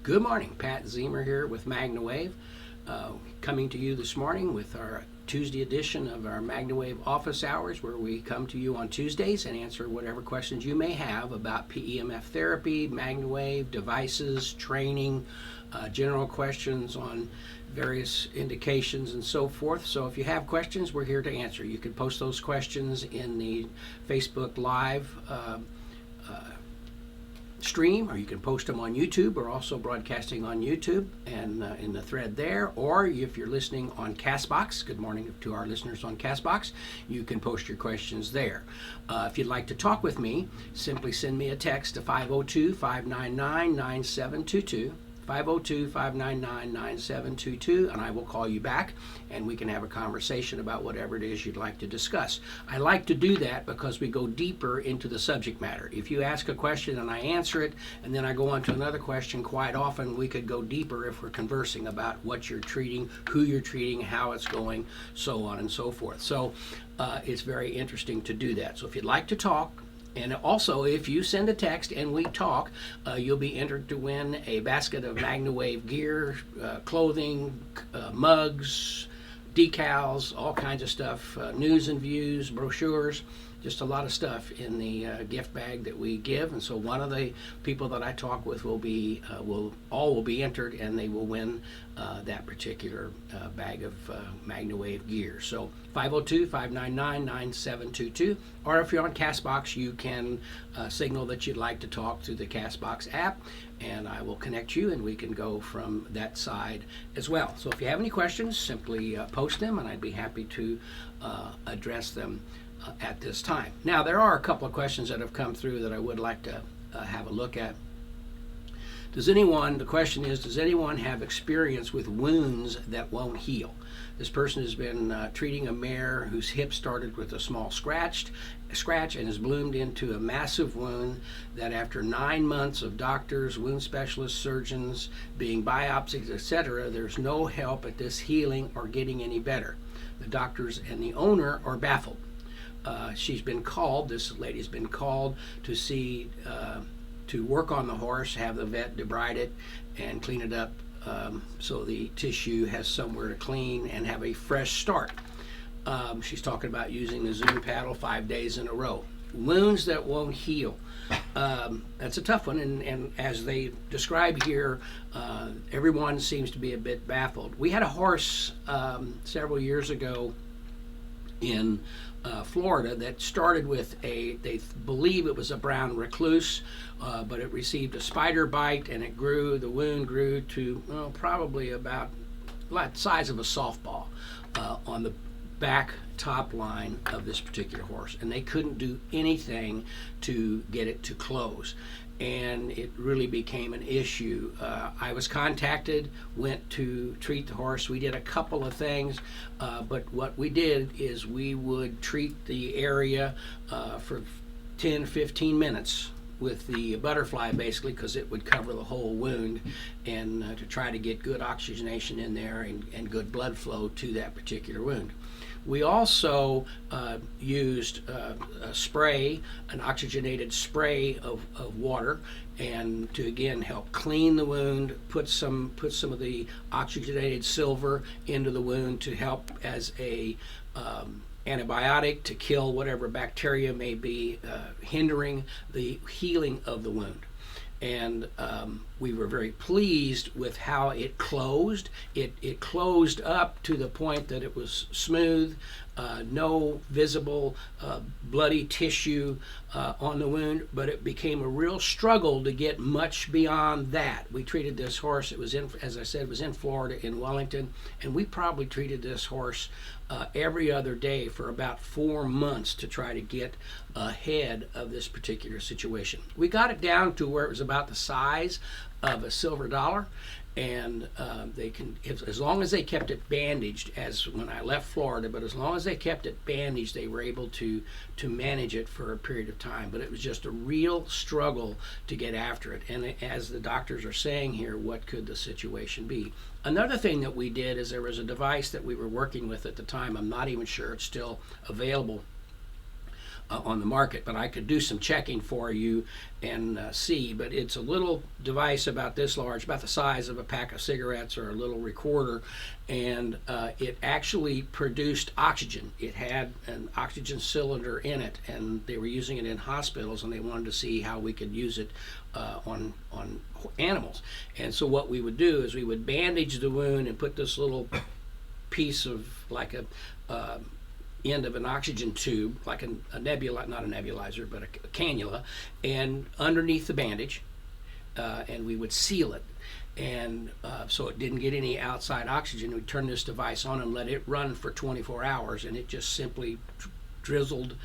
Good morning, Pat Ziemer here with MagnaWave, coming to you this morning with our Tuesday edition of our MagnaWave office hours, where we come to you on Tuesdays and answer whatever questions you may have about PEMF therapy, MagnaWave, devices, training, general questions on various indications and so forth. So if you have questions, we're here to answer. You can post those questions in the Facebook Live stream, or you can post them on YouTube. We're also broadcasting on YouTube and in the thread there, or if you're listening on Castbox, good morning to our listeners on Castbox, you can post your questions there. If you'd like to talk with me, simply send me a text to 502-599-9722. 502-599-9722, and I will call you back and we can have a conversation about whatever it is you'd like to discuss. I like to do that because we go deeper into the subject matter. If you ask a question and I answer it and then I go on to another question, quite often we could go deeper if we're conversing about what you're treating, who you're treating, how it's going, so on and so forth. So it's very interesting to do that. So if you'd like to talk, and also, if you send a text and we talk, you'll be entered to win a basket of MagnaWave gear, clothing, mugs, decals, all kinds of stuff, news and views, brochures, just a lot of stuff in the gift bag that we give. And so one of the people that I talk with will be entered, and they will win that particular bag of MagnaWave gear. So 502-599-9722, or if you're on Castbox, you can signal that you'd like to talk through the Castbox app, and I will connect you and we can go from that side as well. So if you have any questions, simply post them and I'd be happy to address them at this time. Now, there are a couple of questions that have come through that I would like to have a look at. The question is, does anyone have experience with wounds that won't heal? This person has been treating a mare whose hip started with a small scratch and has bloomed into a massive wound that after 9 months of doctors, wound specialists, surgeons, being biopsies, etc., there's no help at this healing or getting any better. The doctors and the owner are baffled. This lady's been called to see, to work on the horse, have the vet debride it and clean it up so the tissue has somewhere to clean and have a fresh start. She's talking about using the Zoom paddle 5 days in a row. Wounds that won't heal. That's a tough one, and as they describe here, everyone seems to be a bit baffled. We had a horse several years ago in Florida that started with they believe it was a brown recluse, but it received a spider bite and the wound grew to probably about the size of a softball on the back top line of this particular horse, and they couldn't do anything to get it to close, and it really became an issue. I was contacted, went to treat the horse. We did a couple of things, but what we did is we would treat the area for 10-15 minutes with the butterfly, basically, because it would cover the whole wound, and to try to get good oxygenation in there and good blood flow to that particular wound. We also used a spray, an oxygenated spray of water, and to again help clean the wound, put some of the oxygenated silver into the wound to help as a antibiotic to kill whatever bacteria may be hindering the healing of the wound. And we were very pleased with how it closed. It closed up to the point that it was smooth, no visible bloody tissue on the wound, but it became a real struggle to get much beyond that. We treated this horse, as I said, it was in Florida, in Wellington, and we probably treated this horse every other day for about 4 months to try to get ahead of this particular situation. We got it down to where it was about the size of a silver dollar, and as long as they kept it bandaged, as when I left Florida, but as long as they kept it bandaged, they were able to manage it for a period of time. But it was just a real struggle to get after it. And as the doctors are saying here, what could the situation be? Another thing that we did is there was a device that we were working with at the time. I'm not even sure it's still available. on the market, but I could do some checking for you and see. But it's a little device about this large, about the size of a pack of cigarettes or a little recorder, and it actually produced oxygen. It had an oxygen cylinder in it, and they were using it in hospitals, and they wanted to see how we could use it on animals. And so what we would do is we would bandage the wound and put this little piece of like a end of an oxygen tube, like a nebula, not a nebulizer, but a cannula, and underneath the bandage, and we would seal it. And so it didn't get any outside oxygen. We'd turn this device on and let it run for 24 hours, and it just simply drizzled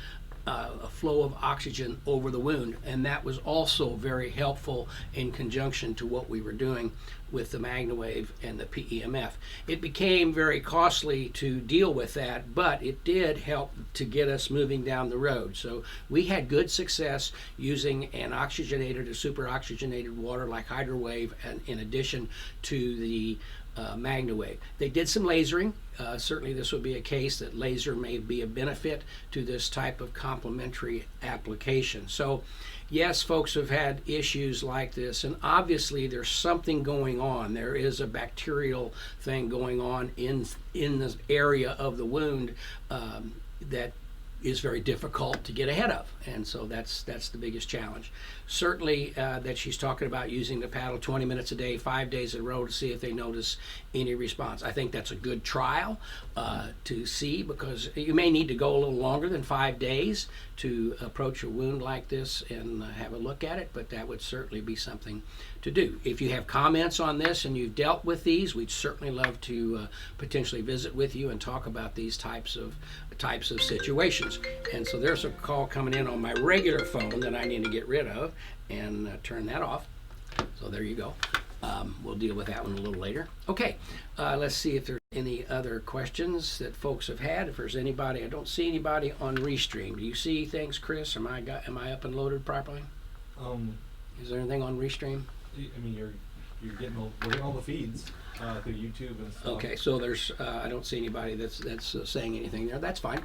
a flow of oxygen over the wound. And that was also very helpful in conjunction to what we were doing with the MagnaWave and the PEMF. It became very costly to deal with that, but it did help to get us moving down the road. So we had good success using an oxygenated or super oxygenated water like HydroWave, and in addition to the MagnaWave. They did some lasering. Certainly this would be a case that laser may be a benefit to this type of complementary application. So yes, folks have had issues like this, and obviously there's something going on. There is a bacterial thing going on in the area of the wound that is very difficult to get ahead of, and so that's the biggest challenge. Certainly that she's talking about using the paddle 20 minutes a day, 5 days in a row, to see if they notice any response. I think that's a good trial to see, because you may need to go a little longer than 5 days to approach a wound like this and have a look at it, but that would certainly be something to do. If you have comments on this and you've dealt with these, we'd certainly love to potentially visit with you and talk about these types of situations. And so there's a call coming in on my regular phone that I need to get rid of and turn that off. So there you go. We'll deal with that one a little later. Okay, let's see if there's any other questions that folks have had. If there's anybody, I don't see anybody on Restream. Do you see things, Chris? Am I up and loaded properly? Is there anything on Restream? I mean, we're getting all the feeds through YouTube and stuff. Okay, so there's I don't see anybody that's saying anything there. That's fine.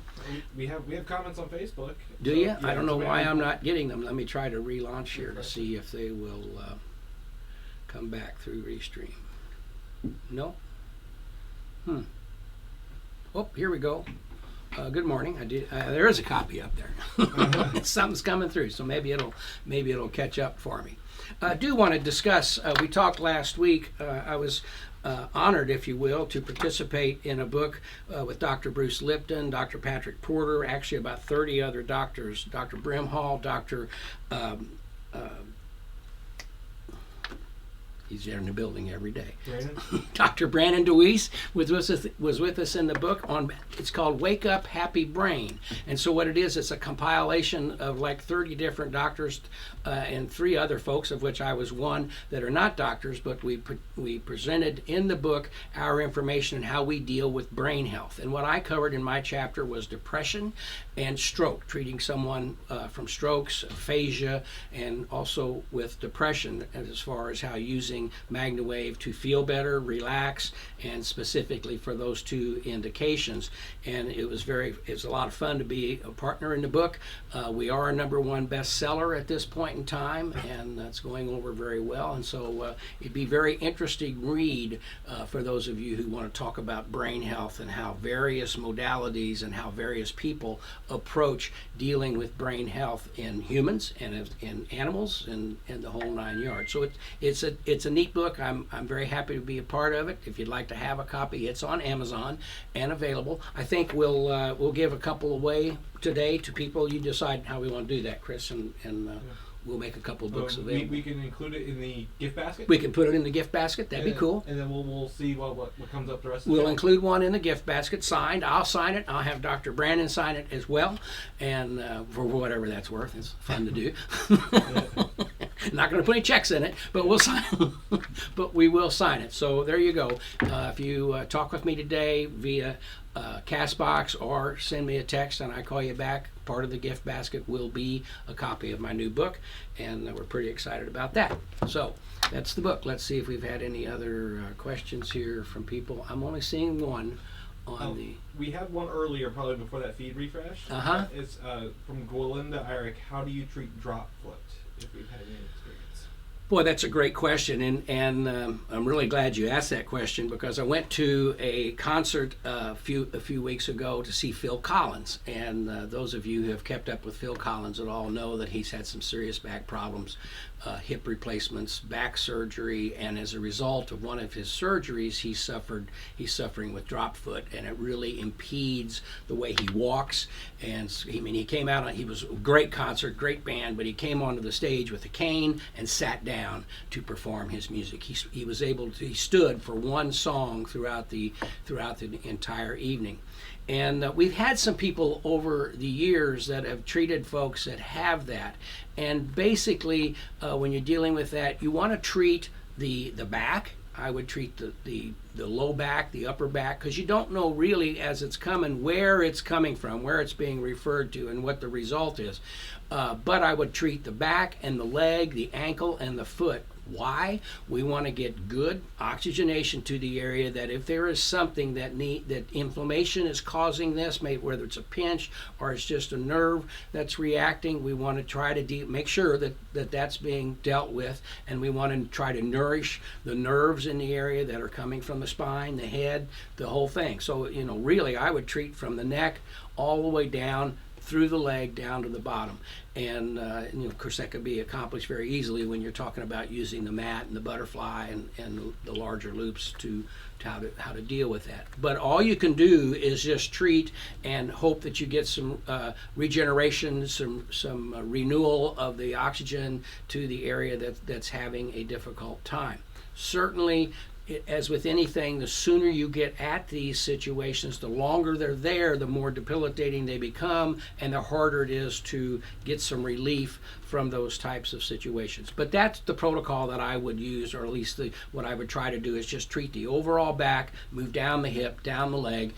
We have comments on Facebook. Do you? Yeah, I don't know why I'm not getting them. Let me try to relaunch here to see if they will come back through Restream. No. Oh, here we go. Good morning. There is a copy up there. Something's coming through, so maybe it'll catch up for me. I do want to discuss. We talked last week. I was honored, if you will, to participate in a book with Dr. Bruce Lipton, Dr. Patrick Porter, actually about 30 other doctors, Dr. Brimhall, Dr. He's there in the building every day. Dr. Brandon DeWeese was with us in the book on. It's called Wake Up Happy Brain, and so what it is, it's a compilation of like 30 different doctors and 3 other folks, of which I was one, that are not doctors, but we presented in the book our information and how we deal with brain health. And what I covered in my chapter was depression and stroke, treating someone from strokes, aphasia, and also with depression, as far as how using MagnaWave to feel better, relax, and specifically for those 2 indications. And it was a lot of fun to be a partner in the book. We are a #1 bestseller at this point in time, and that's going over very well. And so it'd be very interesting read for those of you who want to talk about brain health and how various modalities and how various people approach dealing with brain health in humans and in animals and the whole 9 yards. So it's a neat book. I'm very happy to be a part of it. If you'd like to have a copy, it's on Amazon and available. I think we'll give a couple away today to people. You decide how we want to do that, Chris, and we'll make a couple of books available. We can include it in the gift basket? We can put it in the gift basket. That'd be cool. And then we'll see what comes up the rest of the We'll include one in the gift basket, signed. I'll sign it. I'll have Dr. Brandon sign it as well, and for whatever that's worth. It's fun to do. Not going to put any checks in it, but we'll sign. But we will sign it. So there you go. If you talk with me today via Castbox or send me a text and I call you back, part of the gift basket will be a copy of my new book, and we're pretty excited about that. So that's the book. Let's see if we've had any other questions here from people. I'm only seeing one the. We had one earlier, probably before that feed refresh. Uh-huh. It's from Gwalinda Eric. How do you treat drop foot, if we've had any experience? Boy, that's a great question, and I'm really glad you asked that question, because I went to a concert a few weeks ago to see Phil Collins, and those of you who have kept up with Phil Collins at all know that he's had some serious back problems, hip replacements, back surgery, and as a result of one of his surgeries, he's suffering with drop foot, and it really impedes the way he walks. And he came out on, he was a great concert, great band, but he came onto the stage with a cane and sat down to perform his music. He stood for one song throughout the entire evening. And we've had some people over the years that have treated folks that have that. And basically, when you're dealing with that, you want to treat the back. I would treat the low back, the upper back, because you don't know really as it's coming where it's coming from, where it's being referred to, and what the result is. But I would treat the back and the leg, the ankle, and the foot. Why? We want to get good oxygenation to the area, that if there is something that inflammation is causing this, maybe whether it's a pinch or it's just a nerve that's reacting, we want to try to make sure that that's being dealt with, and we want to try to nourish the nerves in the area that are coming from the spine, the head, the whole thing. So, really I would treat from the neck all the way down through the leg down to the bottom. And of course that could be accomplished very easily when you're talking about using the mat and the butterfly and the larger loops to how to deal with that. But all you can do is just treat and hope that you get some regeneration, some renewal of the oxygen to the area that's having a difficult time. Certainly, as with anything, the sooner you get at these situations, the longer they're there, the more debilitating they become, and the harder it is to get some relief from those types of situations. But that's the protocol that I would use, or at least what I would try to do is just treat the overall back, move down the hip, down the leg,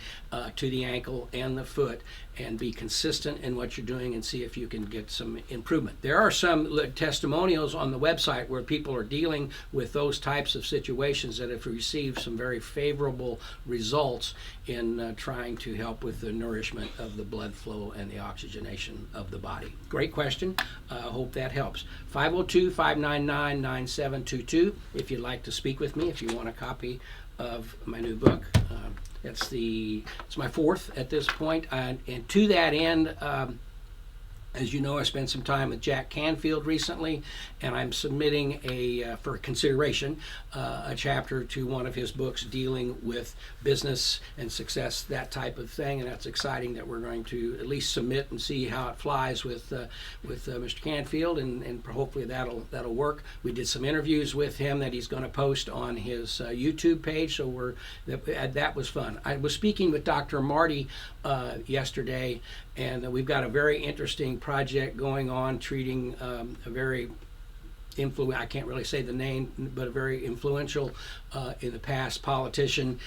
to the ankle and the foot, and be consistent in what you're doing and see if you can get some improvement. There are some testimonials on the website where people are dealing with those types of situations that have received some very favorable results in trying to help with the nourishment of the blood flow and the oxygenation of the body. Great question. Hope that helps. 502-599-9722 if you'd like to speak with me, if you want a copy of my new book. It's my fourth at this point, and to that end, as you know, I spent some time with Jack Canfield recently, and I'm submitting for consideration a chapter to one of his books dealing with business and success, that type of thing, and that's exciting that we're going to at least submit and see how it flies with Mr. Canfield, and hopefully that'll work. We did some interviews with him that he's going to post on his YouTube page, so that was fun. I was speaking with Dr. Marty yesterday, and we've got a very interesting project going on treating a very I can't really say the name, but a very influential in the past politician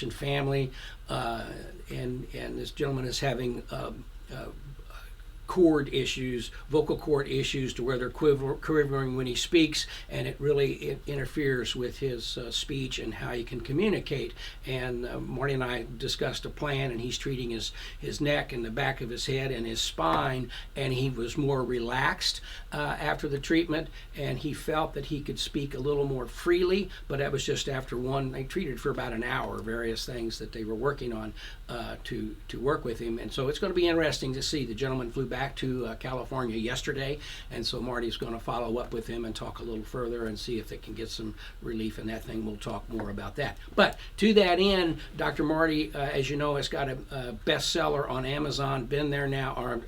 family, and this gentleman is having vocal cord issues to where they're quivering when he speaks, and it really interferes with his speech and how he can communicate. And Marty and I discussed a plan, and he's treating his neck and the back of his head and his spine, and he was more relaxed after the treatment, and he felt that he could speak a little more freely, but that was just after they treated for about an hour, various things that they were working on to work with him. And so it's going to be interesting to see. The gentleman flew back to California yesterday, and so Marty's going to follow up with him and talk a little further and see if they can get some relief in that thing. We'll talk more about that. But to that end, Dr. Marty, as you know, has got a bestseller on Amazon, been there now, or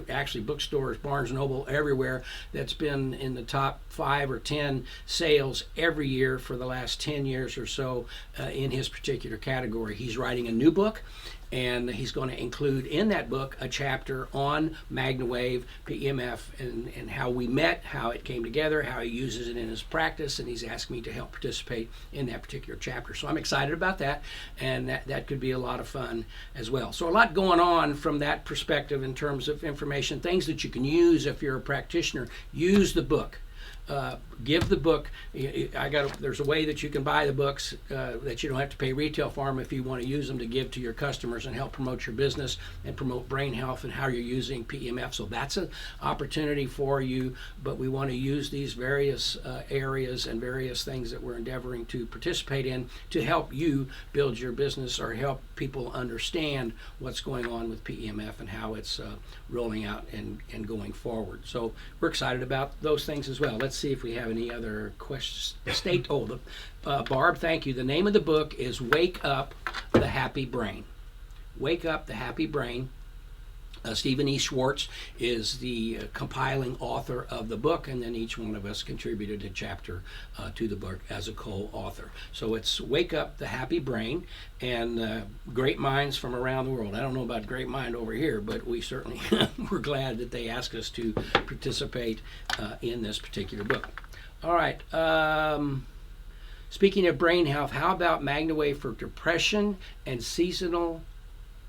actually bookstores, Barnes & Noble, everywhere, that's been in the top 5 or 10 sales every year for the last 10 years or so in his particular category. He's writing a new book, and he's going to include in that book a chapter on MagnaWave, EMF, and how we met, how it came together, how he uses it in his practice, and he's asked me to help participate in that particular chapter. So I'm excited about that, and that could be a lot of fun as well. So a lot going on from that perspective in terms of information, things that you can use if you're a practitioner. Use the book. give the book. There's a way that you can buy the books that you don't have to pay retail for them if you want to use them to give to your customers and help promote your business and promote brain health and how you're using PEMF. So that's an opportunity for you, but we want to use these various areas and various things that we're endeavoring to participate in to help you build your business or help people understand what's going on with PEMF and how it's rolling out and going forward. So we're excited about those things as well. Let's see if we have any other questions. Barb, thank you. The name of the book is Wake Up the Happy Brain. Wake Up the Happy Brain. Stephen E. Schwartz is the compiling author of the book, and then each one of us contributed a chapter to the book as a co-author. So it's Wake Up the Happy Brain, and great minds from around the world. I don't know about great mind over here, but we certainly we're glad that they asked us to participate in this particular book. All right. Speaking of brain health, how about MagnaWave for depression and seasonal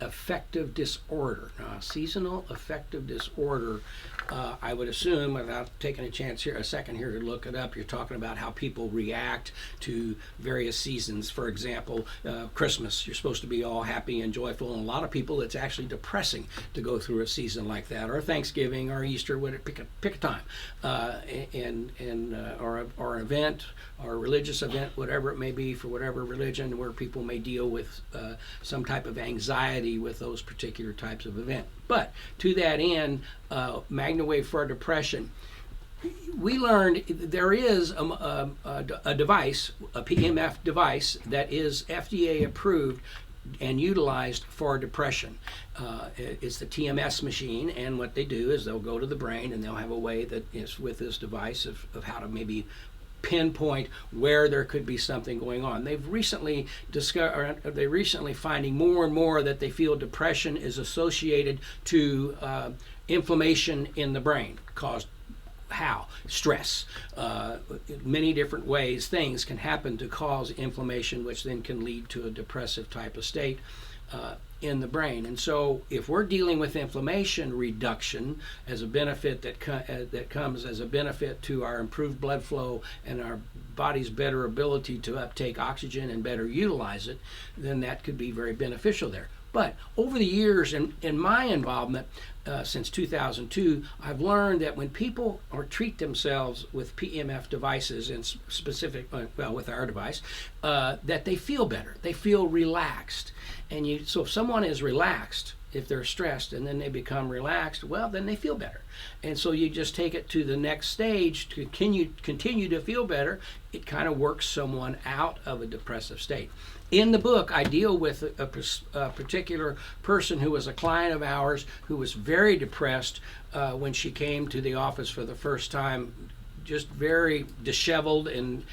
affective disorder? Now, seasonal affective disorder, I would assume, without taking a second here to look it up, you're talking about how people react to various seasons. For example, Christmas, you're supposed to be all happy and joyful, and a lot of people it's actually depressing to go through a season like that, or Thanksgiving, or Easter, pick a time, or an event, or a religious event, whatever it may be for whatever religion, where people may deal with some type of anxiety with those particular types of event. But to that end, MagnaWave for depression, we learned there is a device, a PEMF device, that is FDA approved and utilized for depression. It's the TMS machine, and what they do is they'll go to the brain and they'll have a way that is with this device of how to maybe pinpoint where there could be something going on. They've recently finding more and more that they feel depression is associated to inflammation in the brain caused how? Stress. Many different ways things can happen to cause inflammation, which then can lead to a depressive type of state in the brain. And so if we're dealing with inflammation reduction as a benefit that comes as a benefit to our improved blood flow and our body's better ability to uptake oxygen and better utilize it, then that could be very beneficial there. But over the years, in my involvement since 2002, I've learned that when people treat themselves with PEMF devices, and with our device, that they feel better. They feel relaxed. So if someone is relaxed, if they're stressed and then they become relaxed, well, then they feel better. And so you just take it to the next stage to continue to feel better. It kind of works someone out of a depressive state. In the book, I deal with a particular person who was a client of ours who was very depressed when she came to the office for the first time, just very disheveled, and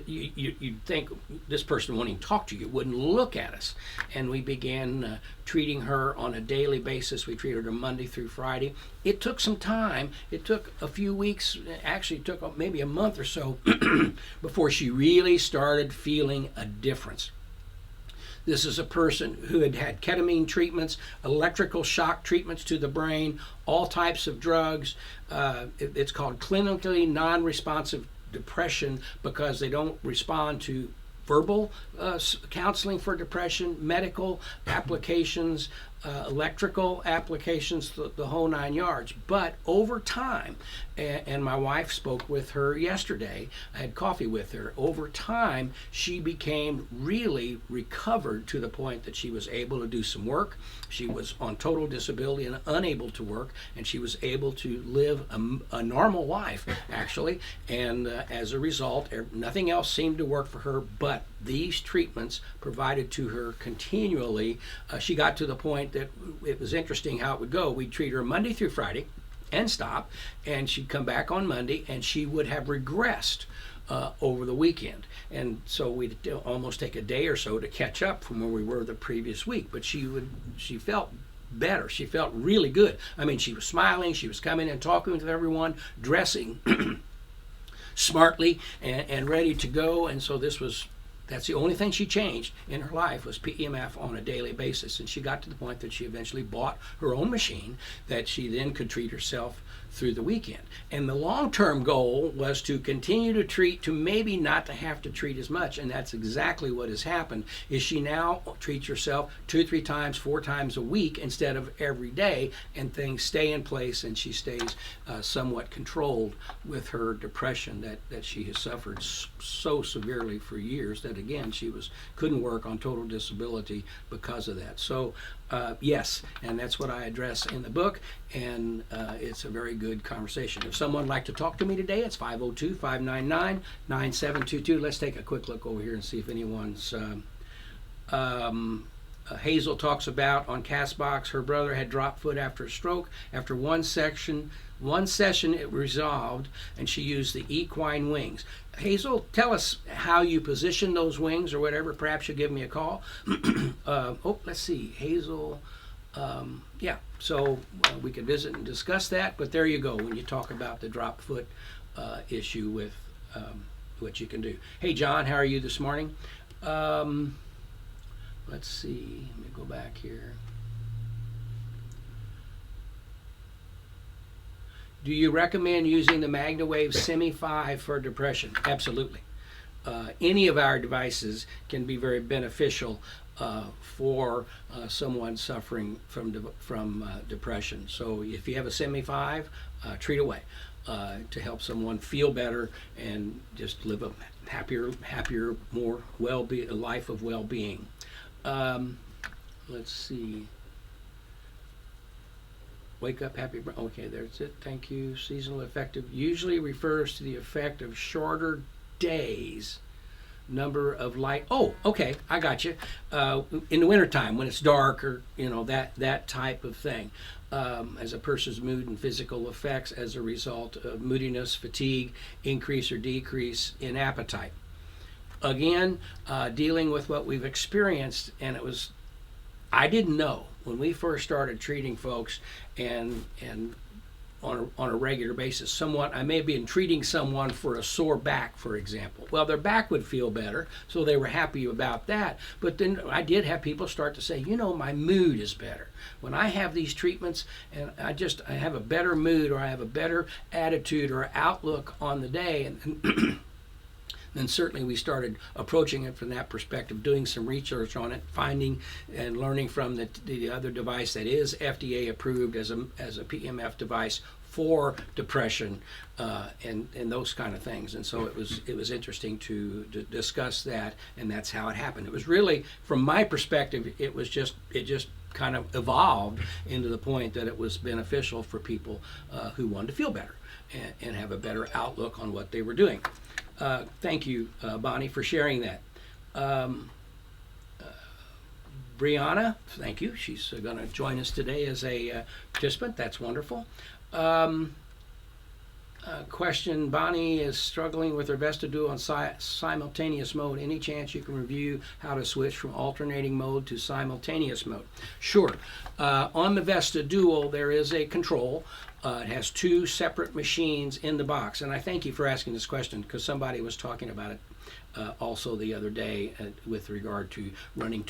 you'd think this person wouldn't even talk to you, wouldn't look at us. And we began treating her on a daily basis. We treated her Monday through Friday. It took some time. It took a few weeks, actually it took maybe a month or so before she really started feeling a difference. This is a person who had had ketamine treatments, electrical shock treatments to the brain, all types of drugs. It's called clinically non-responsive depression because they don't respond to verbal counseling for depression, medical applications, electrical applications, the whole 9 yards. But over time, and my wife spoke with her yesterday, I had coffee with her, over time she became really recovered to the point that she was able to do some work. She was on total disability and unable to work, and she was able to live a normal life, actually, and as a result, nothing else seemed to work for her but these treatments provided to her continually. She got to the point that it was interesting how it would go. We'd treat her Monday through Friday and stop, and she'd come back on Monday, and she would have regressed over the weekend. And so we'd almost take a day or so to catch up from where we were the previous week. But she felt better. She felt really good. I mean, she was smiling. She was coming and talking with everyone, dressing smartly and ready to go. And so that's the only thing she changed in her life was PEMF on a daily basis. And she got to the point that she eventually bought her own machine that she then could treat herself through the weekend. And the long-term goal was to continue to treat, to maybe not to have to treat as much, and that's exactly what has happened. Is she now treats herself 2, 3 times, 4 times a week instead of every day, and things stay in place, and she stays somewhat controlled with her depression that she has suffered so severely for years that, again, she couldn't work on total disability because of that. So yes, and that's what I address in the book, and it's a very good conversation. If someone would like to talk to me today, it's 502-599-9722. Let's take a quick look over here and see if anyone's... Hazel talks about on Castbox, her brother had dropped foot after a stroke. After one session it resolved, and she used the equine wings. Hazel, tell us how you position those wings or whatever. Perhaps you'll give me a call. Let's see. Hazel, yeah, so we could visit and discuss that, but there you go when you talk about the drop foot issue with what you can do. Hey, John, how are you this morning? Let's see. Let me go back here. Do you recommend using the MagnaWave Semi 5 for depression? Absolutely. Any of our devices can be very beneficial for someone suffering from depression. So if you have a Semi 5, treat away to help someone feel better and just live a happier, more a life of well-being. Let's see. Wake up happy. Okay, there's it. Thank you. Seasonal affective usually refers to the effect of shorter days, number of light. Oh, okay, I got you. In the wintertime when it's dark, or that type of thing, as a person's mood and physical effects as a result of moodiness, fatigue, increase or decrease in appetite. Again, dealing with what we've experienced, and I didn't know when we first started treating folks and on a regular basis. I may have been treating someone for a sore back, for example. Well, their back would feel better, so they were happy about that. But then I did have people start to say, my mood is better. When I have these treatments and I have a better mood, or I have a better attitude or outlook on the day, and then certainly we started approaching it from that perspective, doing some research on it, finding and learning from the other device that is FDA approved as a PMF device for depression and those kind of things. And so it was interesting to discuss that, and that's how it happened. It was really, from my perspective, it just kind of evolved into the point that it was beneficial for people who wanted to feel better and have a better outlook on what they were doing. Thank you, Bonnie, for sharing that. Brianna, thank you. She's going to join us today as a participant. That's wonderful. Question, Bonnie is struggling with her Vesta Duo on simultaneous mode. Any chance you can review how to switch from alternating mode to simultaneous mode? Sure. On the Vesta Duo, there is a control. It has 2 separate machines in the box, and I thank you for asking this question because somebody was talking about it also the other day with regard to running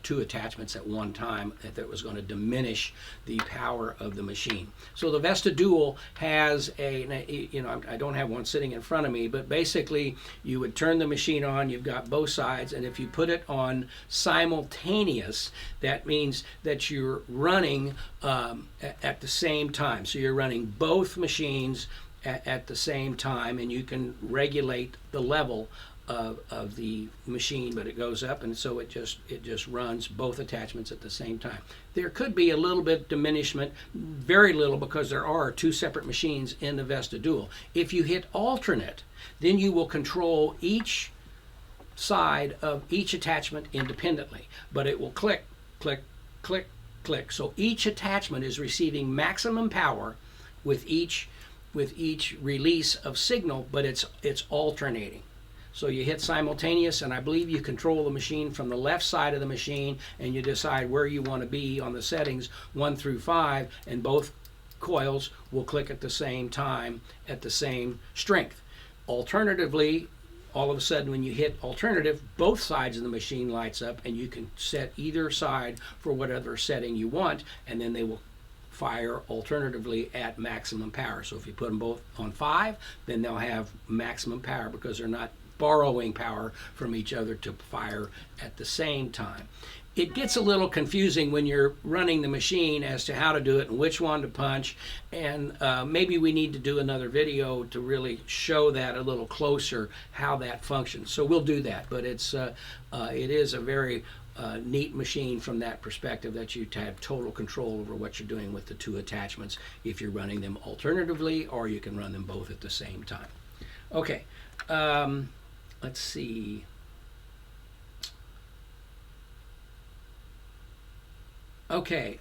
2 attachments at one time, that was going to diminish the power of the machine. So the Vesta Duo has I don't have one sitting in front of me, but basically you would turn the machine on, you've got both sides, and if you put it on simultaneous, that means that you're running at the same time. So you're running both machines at the same time, and you can regulate the level of the machine, but it goes up, and so it just runs both attachments at the same time. There could be a little bit diminishment, very little, because there are 2 separate machines in the Vesta Duo. If you hit alternate, then you will control each side of each attachment independently, but it will click, click, click, click. So each attachment is receiving maximum power with each release of signal, but it's alternating. So you hit simultaneous, and I believe you control the machine from the left side of the machine, and you decide where you want to be on the settings 1 through 5, and both coils will click at the same time at the same strength. Alternatively, all of a sudden when you hit alternative, both sides of the machine lights up, and you can set either side for whatever setting you want, and then they will fire alternatively at maximum power. So if you put them both on 5, then they'll have maximum power because they're not borrowing power from each other to fire at the same time. It gets a little confusing when you're running the machine as to how to do it and which one to punch, and maybe we need to do another video to really show that a little closer, how that functions. So we'll do that, but it is a very neat machine from that perspective, that you have total control over what you're doing with the 2 attachments if you're running them alternatively, or you can run them both at the same time. Okay, let's see. Okay,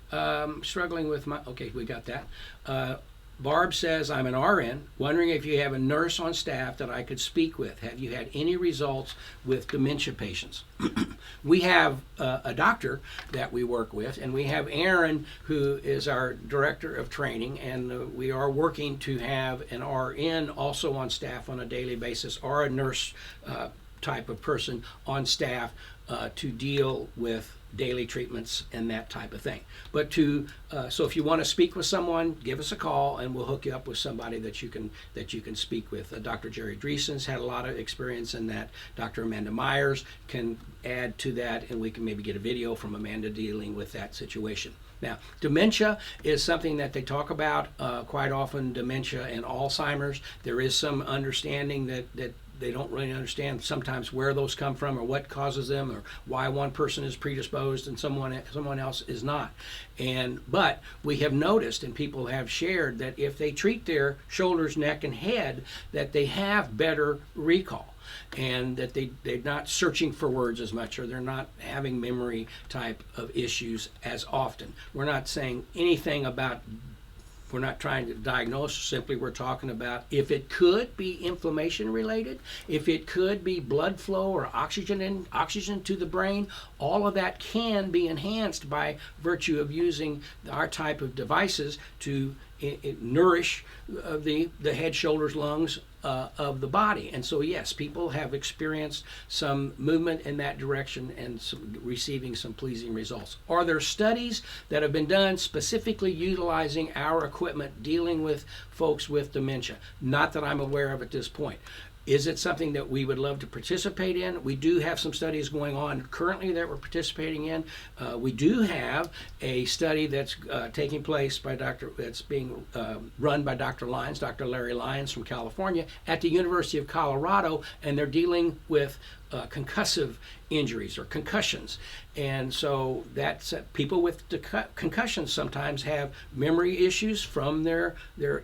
struggling with my, okay, we got that. Barb says, I'm an RN, wondering if you have a nurse on staff that I could speak with. Have you had any results with dementia patients? We have a doctor that we work with, and we have Aaron, who is our director of training, and we are working to have an RN also on staff on a daily basis, or a nurse type of person on staff to deal with daily treatments and that type of thing. But so if you want to speak with someone, give us a call and we'll hook you up with somebody that you can speak with. Dr. Jerry Dreesen's had a lot of experience in that. Dr. Amanda Myers can add to that, and we can maybe get a video from Amanda dealing with that situation. Now, dementia is something that they talk about quite often, dementia and Alzheimer's. There is some understanding that they don't really understand sometimes where those come from, or what causes them, or why one person is predisposed and someone else is not. But we have noticed, and people have shared, that if they treat their shoulders, neck, and head, that they have better recall, and that they're not searching for words as much, or they're not having memory type of issues as often. We're not saying anything about, we're not trying to diagnose, simply we're talking about if it could be inflammation related, if it could be blood flow or oxygen to the brain. All of that can be enhanced by virtue of using our type of devices to nourish the head, shoulders, lungs of the body. And so yes, people have experienced some movement in that direction and receiving some pleasing results. Are there studies that have been done specifically utilizing our equipment dealing with folks with dementia? Not that I'm aware of at this point. Is it something that we would love to participate in? We do have some studies going on currently that we're participating in. We do have a study that's taking place that's being run by Dr. Larry Lyons from California at the University of Colorado, and they're dealing with concussive injuries or concussions. And so that's people with concussions sometimes have memory issues from their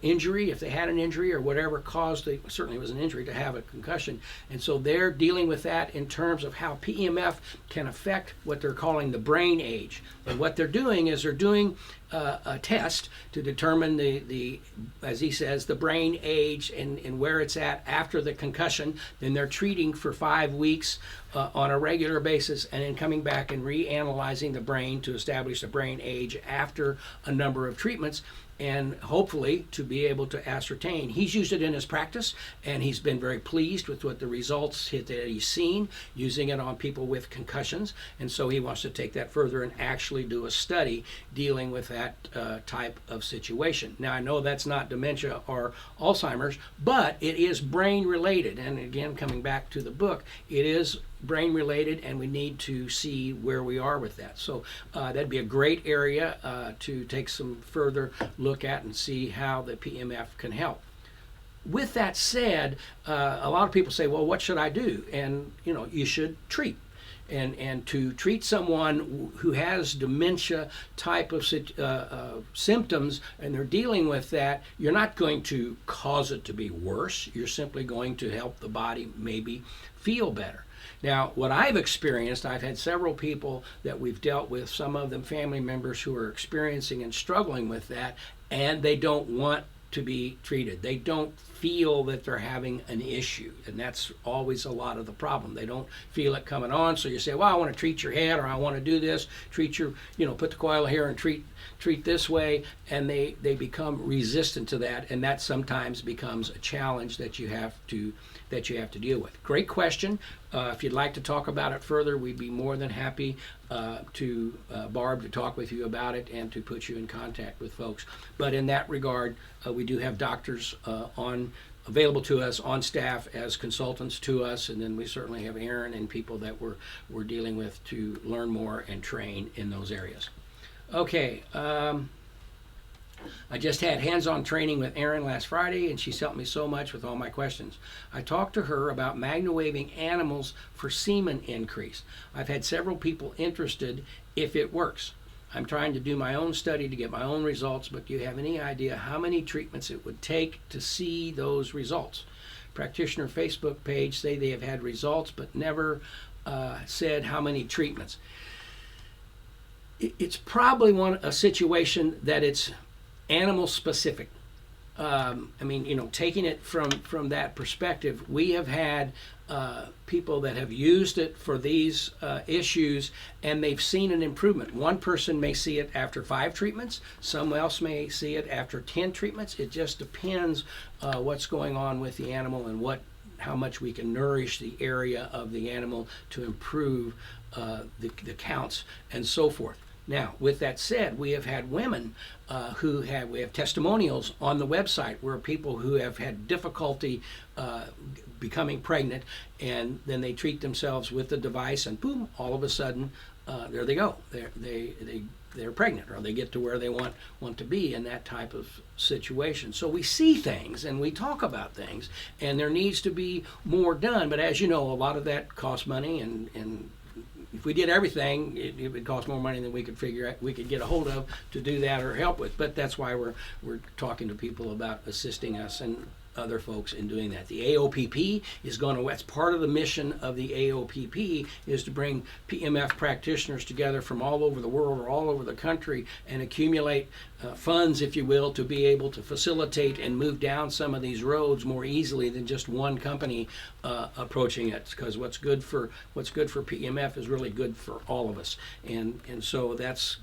injury, if they had an injury or whatever caused certainly it was an injury to have a concussion. And so they're dealing with that in terms of how PEMF can affect what they're calling the brain age. And what they're doing is they're doing a test to determine the as he says, the brain age and where it's at after the concussion. Then they're treating for 5 weeks on a regular basis, and then coming back and reanalyzing the brain to establish the brain age after a number of treatments, and hopefully to be able to ascertain. He's used it in his practice, and he's been very pleased with what the results that he's seen using it on people with concussions, and so he wants to take that further and actually do a study dealing with that type of situation. Now, I know that's not dementia or Alzheimer's, but it is brain related, and again, coming back to the book, it is brain related, and we need to see where we are with that. So that'd be a great area to take some further look at and see how the PEMF can help. With that said, a lot of people say, well, what should I do? And you should treat. And to treat someone who has dementia type of symptoms and they're dealing with that, you're not going to cause it to be worse. You're simply going to help the body maybe feel better. Now, what I've experienced, I've had several people that we've dealt with, some of them family members who are experiencing and struggling with that, and they don't want to be treated. They don't feel that they're having an issue, and that's always a lot of the problem. They don't feel it coming on, so you say, well, I want to treat your head, or I want to do this, treat your, put the coil here and treat this way, and they become resistant to that, and that sometimes becomes a challenge that you have to deal with. Great question. If you'd like to talk about it further, we'd be more than happy to Barb to talk with you about it and to put you in contact with folks. But in that regard, we do have doctors available to us on staff as consultants to us, and then we certainly have Aaron and people that we're dealing with to learn more and train in those areas. Okay. I just had hands-on training with Erin last Friday, and she's helped me so much with all my questions. I talked to her about MagnaWaving animals for semen increase. I've had several people interested if it works. I'm trying to do my own study to get my own results, but do you have any idea how many treatments it would take to see those results? Practitioner Facebook page say they have had results, but never said how many treatments. It's probably a situation that it's animal specific. Taking it from that perspective, we have had people that have used it for these issues, and they've seen an improvement. One person may see it after 5 treatments. Someone else may see it after 10 treatments. It just depends what's going on with the animal and how much we can nourish the area of the animal to improve the counts and so forth. Now, with that said, we have had women we have testimonials on the website where people who have had difficulty becoming pregnant, and then they treat themselves with the device, and boom, all of a sudden, there they go. They're pregnant, or they get to where they want to be in that type of situation. So we see things and we talk about things, and there needs to be more done. But as you know, a lot of that costs money, and if we did everything, it would cost more money than we could get a hold of to do that or help with. But that's why we're talking to people about assisting us and other folks in doing that. The AOPP is that's part of the mission of the AOPP, is to bring PMF practitioners together from all over the world or all over the country and accumulate funds, if you will, to be able to facilitate and move down some of these roads more easily than just one company approaching it. Because what's good for PMF is really good for all of us, and so that's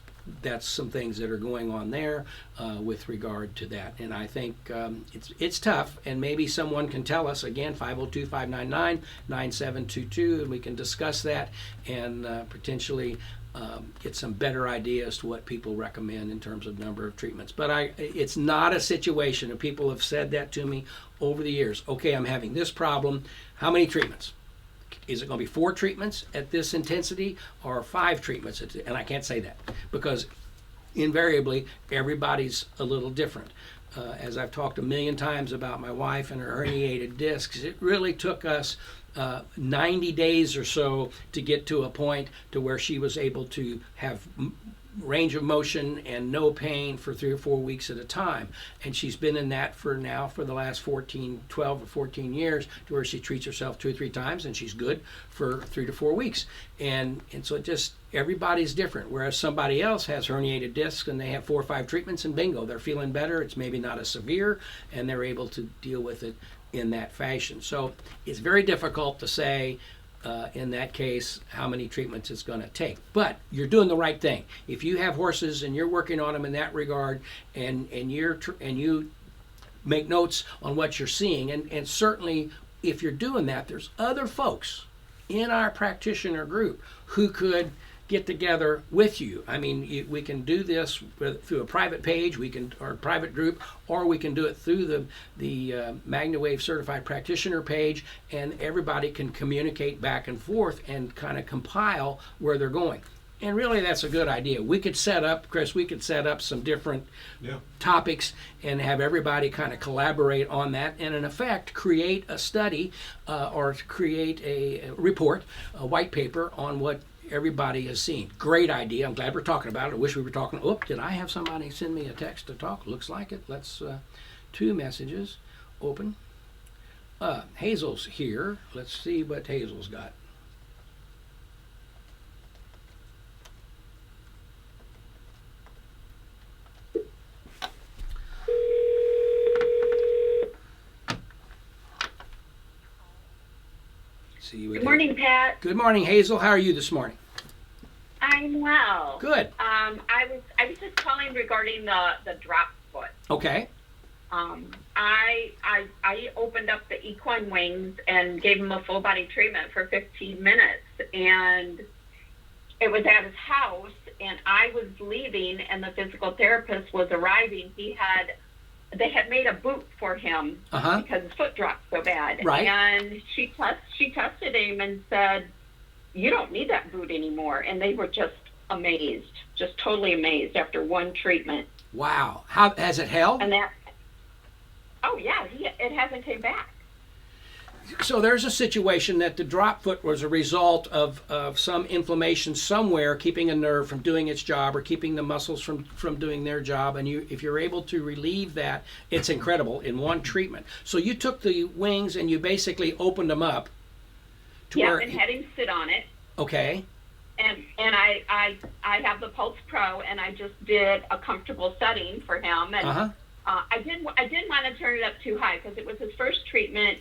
some things that are going on there with regard to that. And I think it's tough, and maybe someone can tell us, again, 502-599-9722, and we can discuss that and potentially get some better ideas to what people recommend in terms of number of treatments. But it's not a situation, and people have said that to me over the years. Okay, I'm having this problem. How many treatments? Is it going to be 4 treatments at this intensity or 5 treatments? And I can't say that, because invariably everybody's a little different. As I've talked a million times about my wife and her herniated discs, it really took us 90 days or so to get to a point to where she was able to have range of motion and no pain for 3 or 4 weeks at a time. And she's been in that for the last 12 or 14 years, to where she treats herself 2 or 3 times and she's good for 3 to 4 weeks. And so it just, everybody's different. Whereas somebody else has herniated discs and they have 4 or 5 treatments and bingo, they're feeling better. It's maybe not as severe, and they're able to deal with it in that fashion. So it's very difficult to say in that case how many treatments it's going to take, but you're doing the right thing. If you have horses and you're working on them in that regard, and you make notes on what you're seeing, and certainly if you're doing that, there's other folks in our practitioner group who could get together with you. I mean, we can do this through a private page, or a private group, or we can do it through the MagnaWave certified practitioner page, and everybody can communicate back and forth and kind of compile where they're going. And really, that's a good idea. We could set up, Chris, some different topics and have everybody kind of collaborate on that, and in effect create a study or create a report, a white paper on what everybody has seen. Great idea. I'm glad we're talking about it. I wish we were talking. Oh, did I have somebody send me a text to talk? Looks like it. Let's 2 messages open. Hazel's here. Let's see what Hazel's got. See you. Good morning, Pat. Good morning, Hazel. How are you this morning? I'm well. Good. I was just calling regarding the drop foot. Okay. I opened up the equine wings and gave him a full body treatment for 15 minutes, and it was at his house, and I was leaving, and the physical therapist was arriving. They had made a boot for him because his foot dropped so bad. Right. And she tested him and said, "You don't need that boot anymore." And they were just amazed, just totally amazed after one treatment. Wow. How has it held? And that, oh yeah, it hasn't came back. So there's a situation that the drop foot was a result of some inflammation somewhere, keeping a nerve from doing its job or keeping the muscles from doing their job. And if you're able to relieve that, it's incredible in one treatment. So you took the wings and you basically opened them up. And had him sit on it. Okay. And I have the Pulse Pro, and I just did a comfortable setting for him. And I didn't want to turn it up too high because it was his first treatment.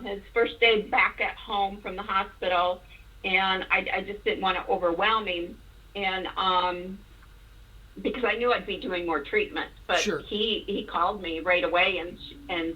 His first day back at home from the hospital, and I just didn't want to overwhelm him, and because I knew I'd be doing more treatments. But sure. He called me right away and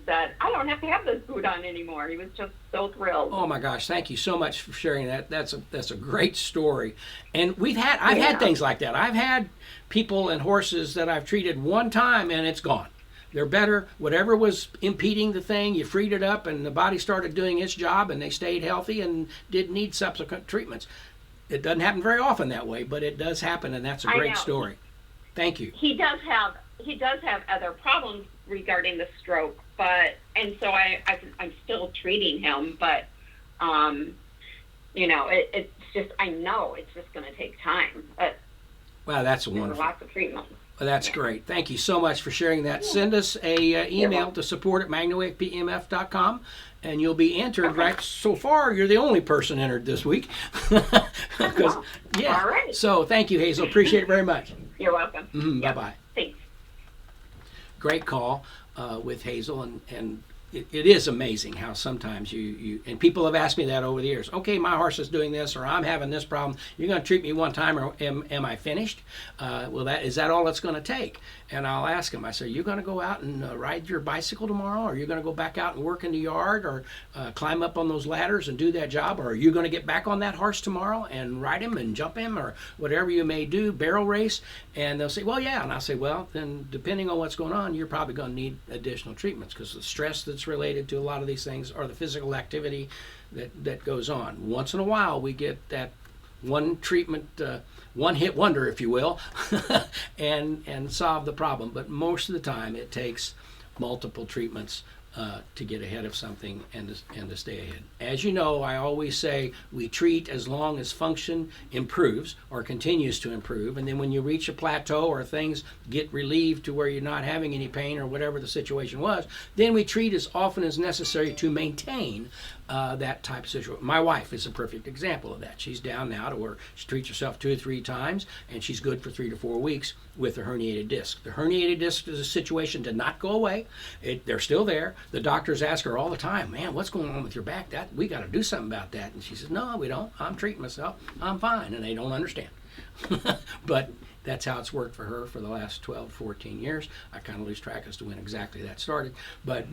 said, "I don't have to have this boot on anymore." He was just so thrilled. Oh my gosh, thank you so much for sharing that. That's a great story. And I've had things like that. I've had people and horses that I've treated one time and it's gone. They're better. Whatever was impeding the thing, you freed it up and the body started doing its job and they stayed healthy and didn't need subsequent treatments. It doesn't happen very often that way, but it does happen, and that's a great story. Thank you. He does have other problems regarding the stroke, and so I'm still treating him, but it's just, I know it's just going to take time. Wow, that's wonderful. Lots of treatments. Well, that's great. Thank you so much for sharing that. Send us a email to support@MagnaWavePMF.com, and you'll be entered. Okay. Right so far, you're the only person entered this week. All right. So thank you, Hazel. Appreciate it very much. You're welcome. Yep. Bye-bye. Thanks. Great call with Hazel, and it is amazing how sometimes you and people have asked me that over the years. Okay, my horse is doing this, or I'm having this problem. You're going to treat me one time, or am I finished? Is that all it's going to take? And I'll ask them. I say, "You going to go out and ride your bicycle tomorrow? Or are you going to go back out and work in the yard, or climb up on those ladders and do that job? Or are you going to get back on that horse tomorrow and ride him and jump him, or whatever you may do, barrel race?" And they'll say, "Well, yeah." And I'll say, "Well, then depending on what's going on, you're probably going to need additional treatments because the stress that's related to a lot of these things or the physical activity that goes on. Once in a while, we get that one treatment, one-hit wonder, if you will, and solve the problem. But most of the time, it takes multiple treatments to get ahead of something and to stay ahead. As you know, I always say we treat as long as function improves or continues to improve, and then when you reach a plateau or things get relieved to where you're not having any pain or whatever the situation was, then we treat as often as necessary to maintain that type of situation. My wife is a perfect example of that. She's down now to where she treats herself 2 or 3 times, and she's good for 3 to 4 weeks with the herniated disc. The herniated disc is a situation did not go away. They're still there. The doctors ask her all the time, "Man, what's going on with your back? We got to do something about that." And she says, "No, we don't. I'm treating myself. I'm fine." And they don't understand. But that's how it's worked for her for the last 12, 14 years. I kind of lose track as to when exactly that started, but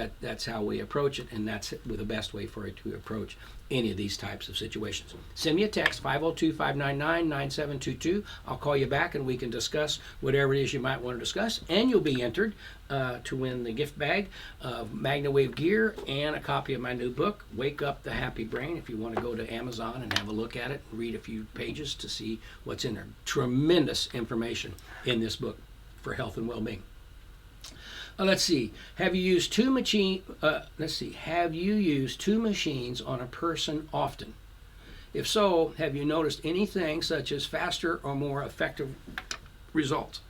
that's how we approach it, and that's the best way for it to approach any of these types of situations. Send me a text, 502-599-9722. I'll call you back and we can discuss whatever it is you might want to discuss, and you'll be entered to win the gift bag of MagnaWave gear and a copy of my new book, Wake Up the Happy Brain, if you want to go to Amazon and have a look at it and read a few pages to see what's in there. Tremendous information in this book for health and well-being. Let's see. Have you used two machines on a person often? If so, have you noticed anything such as faster or more effective results?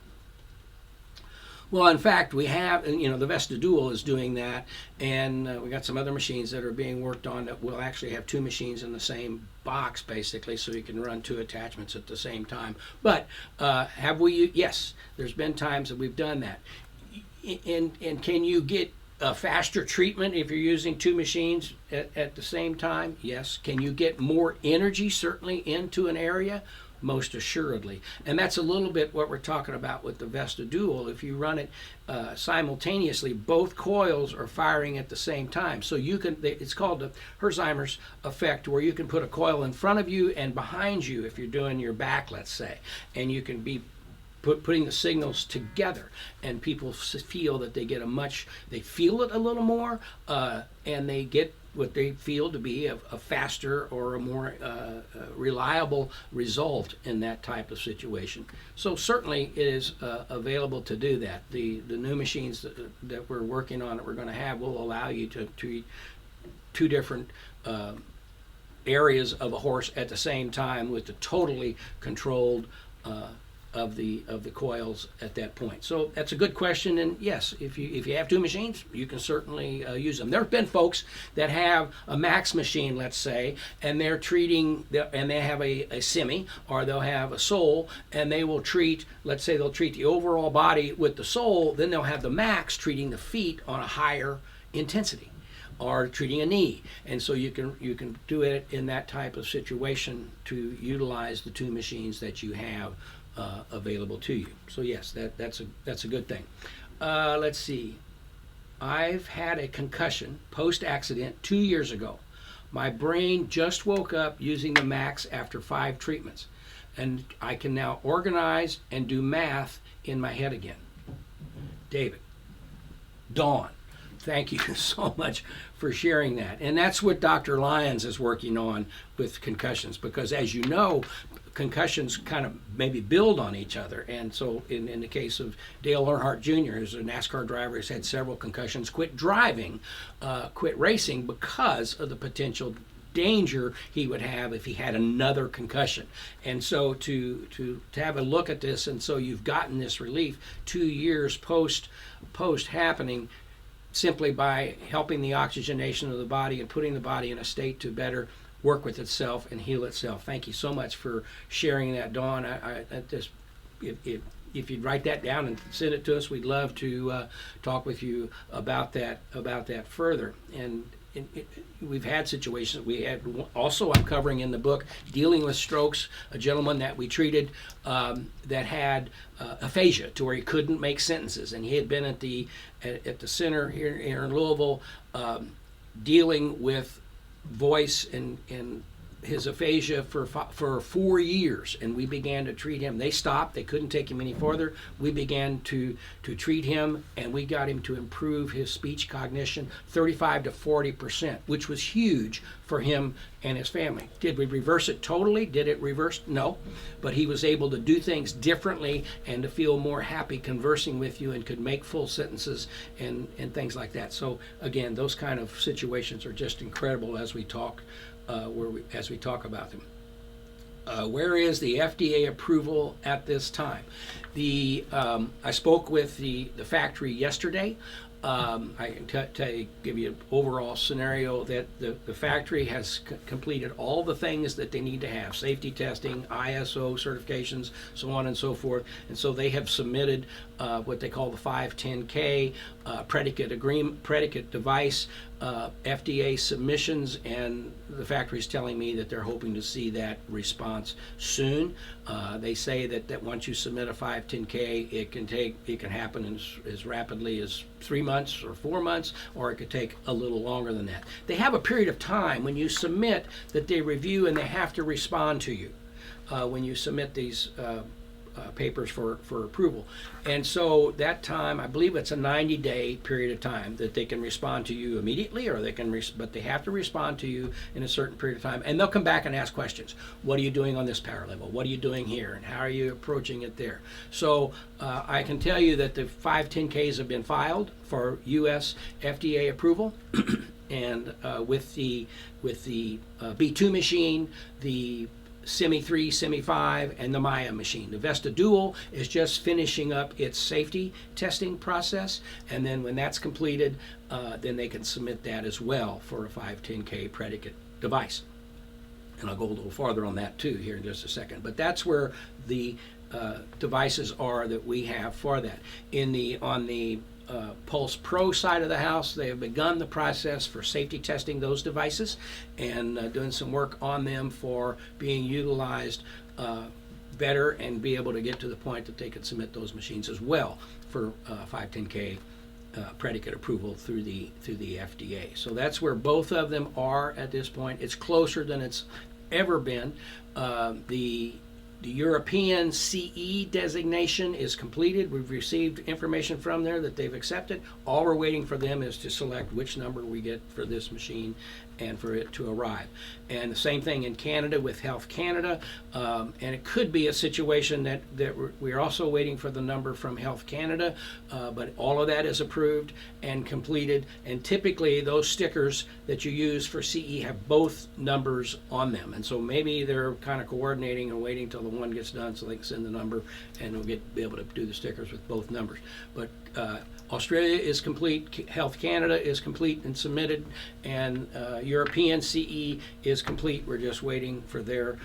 Well, in fact, we have, the Vesta Duo is doing that, and we got some other machines that are being worked on that will actually have 2 machines in the same box, basically, so you can run 2 attachments at the same time. But have we? Yes, there's been times that we've done that. And can you get a faster treatment if you're using two machines at the same time? Yes. Can you get more energy certainly into an area? Most assuredly. And that's a little bit what we're talking about with the Vesta Duo. If you run it simultaneously, both coils are firing at the same time. So you can, it's called the Ziemer's effect, where you can put a coil in front of you and behind you if you're doing your back, let's say, and you can be putting the signals together, and people feel that they get they feel it a little more, and they get what they feel to be a faster or a more reliable result in that type of situation. So certainly it is available to do that. The new machines that we're working on, that we're going to have, will allow you to treat two different areas of a horse at the same time with the totally controlled of the coils at that point. So that's a good question, and yes, if you have two machines, you can certainly use them. There have been folks that have a Maxx machine, let's say, and they're treating, and they have a semi, or they'll have a sole, and they will treat, let's say they'll treat the overall body with the sole, then they'll have the Maxx treating the feet on a higher intensity, or treating a knee. And so you can do it in that type of situation to utilize the two machines that you have available to you. So yes, that's a good thing. Let's see. I've had a concussion post-accident 2 years ago. My brain just woke up using the Maxx after 5 treatments, and I can now organize and do math in my head again. David, Dawn, thank you so much for sharing that. And that's what Dr. Lyons is working on with concussions, because as you know, concussions kind of maybe build on each other. And so in the case of Dale Earnhardt Jr., who's a NASCAR driver, who's had several concussions, quit driving, quit racing because of the potential danger he would have if he had another concussion. And so to have a look at this, and so you've gotten this relief 2 years post happening, simply by helping the oxygenation of the body and putting the body in a state to better work with itself and heal itself. Thank you so much for sharing that, Dawn. I just, if you'd write that down and send it to us, we'd love to talk with you about that further. And we've had situations. We had also, I'm covering in the book, dealing with strokes, a gentleman that we treated that had aphasia, to where he couldn't make sentences, and he had been at the center here in Louisville dealing with voice and his aphasia for 4 years, and we began to treat him. They stopped. They couldn't take him any further. We began to treat him, and we got him to improve his speech cognition 35 to 40%, which was huge for him and his family. Did we reverse it totally? Did it reverse? No, but he was able to do things differently and to feel more happy conversing with you, and could make full sentences and things like that. So again, those kind of situations are just incredible as we talk about them. Where is the FDA approval at this time? I spoke with the factory yesterday. I can give you an overall scenario that the factory has completed all the things that they need to have: safety testing, ISO certifications, so on and so forth. And so they have submitted what they call the 510K predicate device FDA submissions, and the factory is telling me that they're hoping to see that response soon. They say that once you submit a 510K, it can happen as rapidly as 3 months or 4 months, or it could take a little longer than that. They have a period of time when you submit that they review, and they have to respond to you when you submit these papers for approval. And so that time, I believe it's a 90-day period of time that they can respond to you immediately, or they can but they have to respond to you in a certain period of time, and they'll come back and ask questions. What are you doing on this power level? What are you doing here? And how are you approaching it there? So I can tell you that the 510Ks have been filed for U.S. FDA approval. And with the B2 machine, the Semi 3, Semi 5, and the Maya machine. The Vesta Duo is just finishing up its safety testing process, and then when that's completed, then they can submit that as well for a 510K predicate device. And I'll go a little farther on that too here in just a second. But that's where the devices are that we have for that. On the Pulse Pro side of the house, they have begun the process for safety testing those devices and doing some work on them for being utilized better and be able to get to the point that they could submit those machines as well for 510K predicate approval through the FDA. So that's where both of them are at this point. It's closer than it's ever been. The European CE designation is completed. We've received information from there that they've accepted. All we're waiting for them is to select which number we get for this machine and for it to arrive. And the same thing in Canada with Health Canada. And it could be a situation that we're also waiting for the number from Health Canada, but all of that is approved and completed. And typically those stickers that you use for CE have both numbers on them. And so maybe they're kind of coordinating and waiting till the one gets done so they can send the number and we'll be able to do the stickers with both numbers. But Australia is complete, Health Canada is complete and submitted, and European CE is complete. We're just waiting for their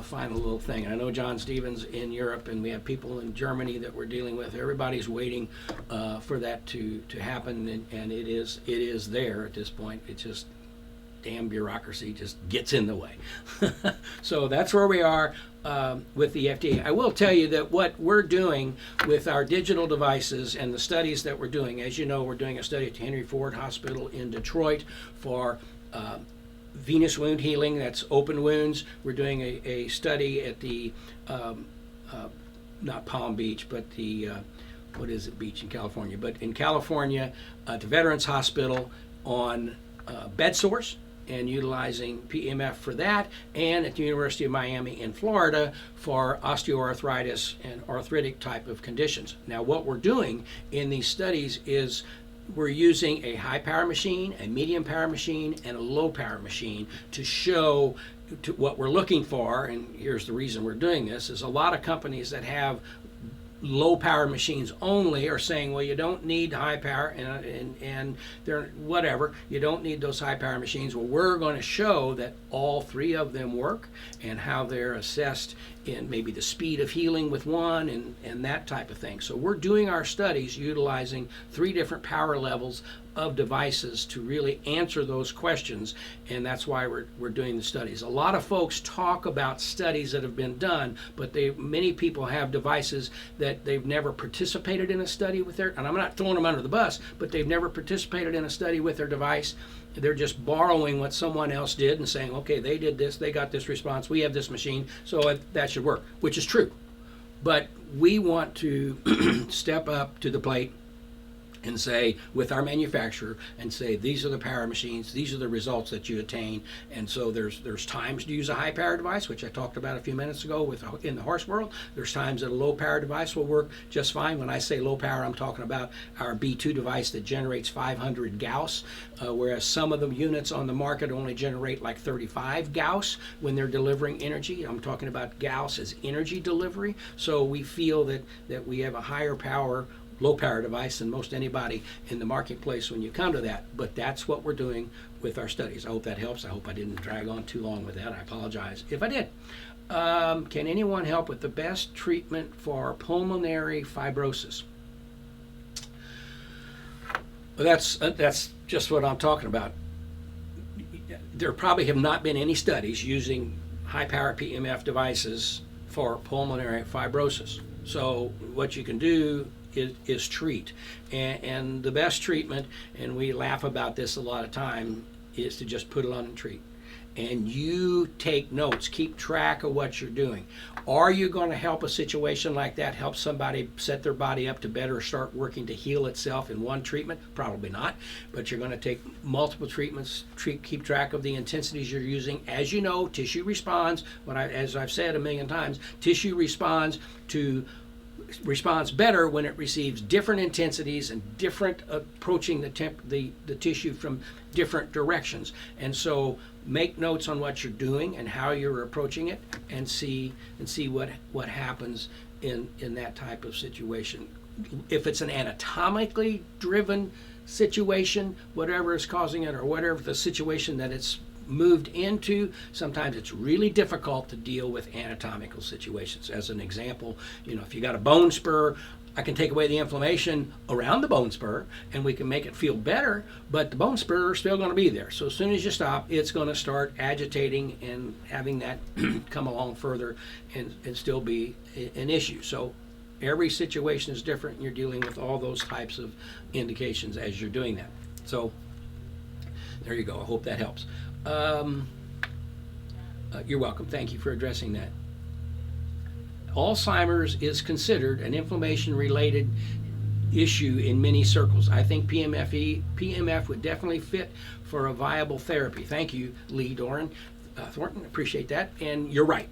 final little thing. And I know John Stevens in Europe, and we have people in Germany that we're dealing with. Everybody's waiting for that to happen, and it is there at this point. It's just damn bureaucracy just gets in the way. So that's where we are with the FDA. I will tell you that what we're doing with our digital devices and the studies that we're doing, as you know, we're doing a study at Henry Ford Hospital in Detroit for venous wound healing, that's open wounds. We're doing a study at the, not Palm Beach, but the, what is it, beach in California, but in California at the Veterans Hospital on bed sores and utilizing PEMF for that, and at the University of Miami in Florida for osteoarthritis and arthritic type of conditions. Now what we're doing in these studies is we're using a high power machine, a medium power machine, and a low power machine to show what we're looking for. And here's the reason we're doing this, is a lot of companies that have low power machines only are saying, well, you don't need high power and they're whatever, you don't need those high power machines. Well, we're going to show that all three of them work and how they're assessed in maybe the speed of healing with one and that type of thing. So we're doing our studies utilizing three different power levels of devices to really answer those questions, and that's why we're doing the studies. A lot of folks talk about studies that have been done, but many people have devices that they've never participated in a study with their, and I'm not throwing them under the bus, but they've never participated in a study with their device. They're just borrowing what someone else did and saying, okay, they did this, they got this response, we have this machine, so that should work, which is true. But we want to step up to the plate and say, with our manufacturer, and say, these are the power machines, these are the results that you attain. And so there's times to use a high power device, which I talked about a few minutes ago in the horse world. There's times that a low power device will work just fine. When I say low power, I'm talking about our B2 device that generates 500 Gauss, whereas some of the units on the market only generate like 35 Gauss when they're delivering energy. I'm talking about Gauss as energy delivery. So we feel that we have a higher power, low power device than most anybody in the marketplace when you come to that. But that's what we're doing with our studies. I hope that helps. I hope I didn't drag on too long with that. I apologize if I did. Can anyone help with the best treatment for pulmonary fibrosis? Well, that's just what I'm talking about. There probably have not been any studies using high power PEMF devices for pulmonary fibrosis. So what you can do is treat, and the best treatment, and we laugh about this a lot of time, is to just put it on and treat. And you take notes, keep track of what you're doing. Are you going to help a situation like that, help somebody set their body up to better start working to heal itself in one treatment? Probably not, but you're going to take multiple treatments, keep track of the intensities you're using. As you know, tissue responds, as I've said a million times, tissue responds better when it receives different intensities and different approaching the tissue from different directions. And so make notes on what you're doing and how you're approaching it, and see what happens in that type of situation. If it's an anatomically driven situation, whatever is causing it, or whatever the situation that it's moved into, sometimes it's really difficult to deal with anatomical situations. As an example, if you got a bone spur, I can take away the inflammation around the bone spur and we can make it feel better, but the bone spur is still going to be there. So as soon as you stop, it's going to start agitating and having that come along further and still be an issue. So every situation is different, and you're dealing with all those types of indications as you're doing that. So there you go. I hope that helps. You're welcome. Thank you for addressing that. Alzheimer's is considered an inflammation-related issue in many circles. I think PMF would definitely fit for a viable therapy. Thank you, Lee Thornton. Appreciate that. And you're right.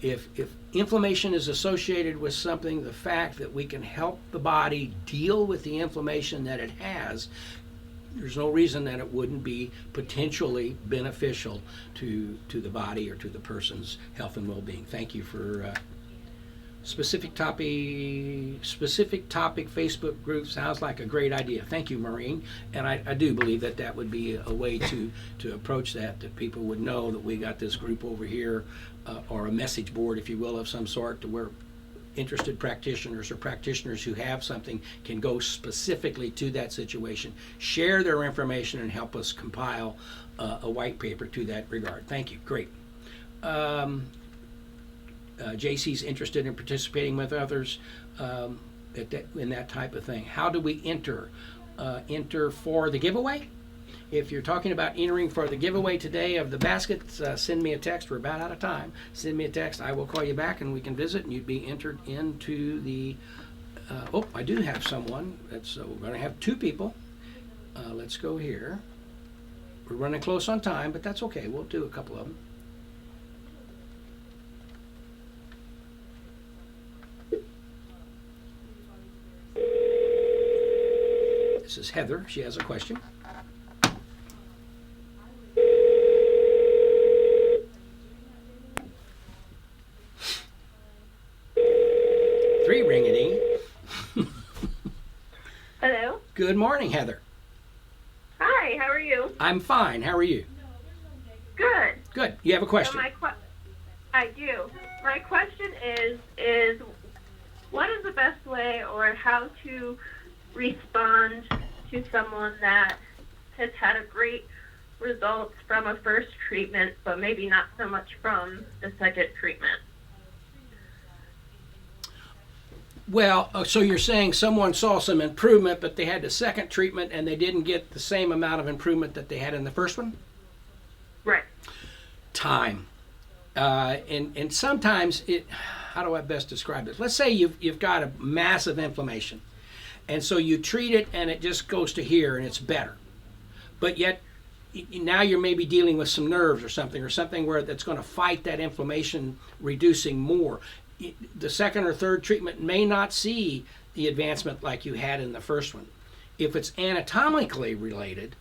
If inflammation is associated with something, the fact that we can help the body deal with the inflammation that it has, there's no reason that it wouldn't be potentially beneficial to the body or to the person's health and well-being. Thank you for specific topic Facebook group. Sounds like a great idea. Thank you, Maureen. And I do believe that that would be a way to approach that people would know that we got this group over here, or a message board, if you will, of some sort, to where interested practitioners or practitioners who have something can go specifically to that situation, share their information, and help us compile a white paper to that regard. Thank you. Great. JC's interested in participating with others in that type of thing. How do we enter? Enter for the giveaway? If you're talking about entering for the giveaway today of the baskets, send me a text. We're about out of time. Send me a text. I will call you back and we can visit, and you'd be entered into the... I do have someone. We're going to have 2 people. Let's go here. We're running close on time, but that's okay. We'll do a couple of them. This is Heather. She has a question. Three ring-a-ding. Hello. Good morning, Heather. Hi. How are you? I'm fine. How are you? Good. Good. You have a question? So I do. My question is what is the best way or how to respond to someone that has had a great results from a first treatment, but maybe not so much from the second treatment? Well, so you're saying someone saw some improvement, but they had the second treatment and they didn't get the same amount of improvement that they had in the first one? Right. Time. And sometimes how do I best describe this? Let's say you've got a massive inflammation, and so you treat it and it just goes to here and it's better. But yet now you're maybe dealing with some nerves or something where that's going to fight that inflammation reducing more. The second or third treatment may not see the advancement like you had in the first one. If it's anatomically related,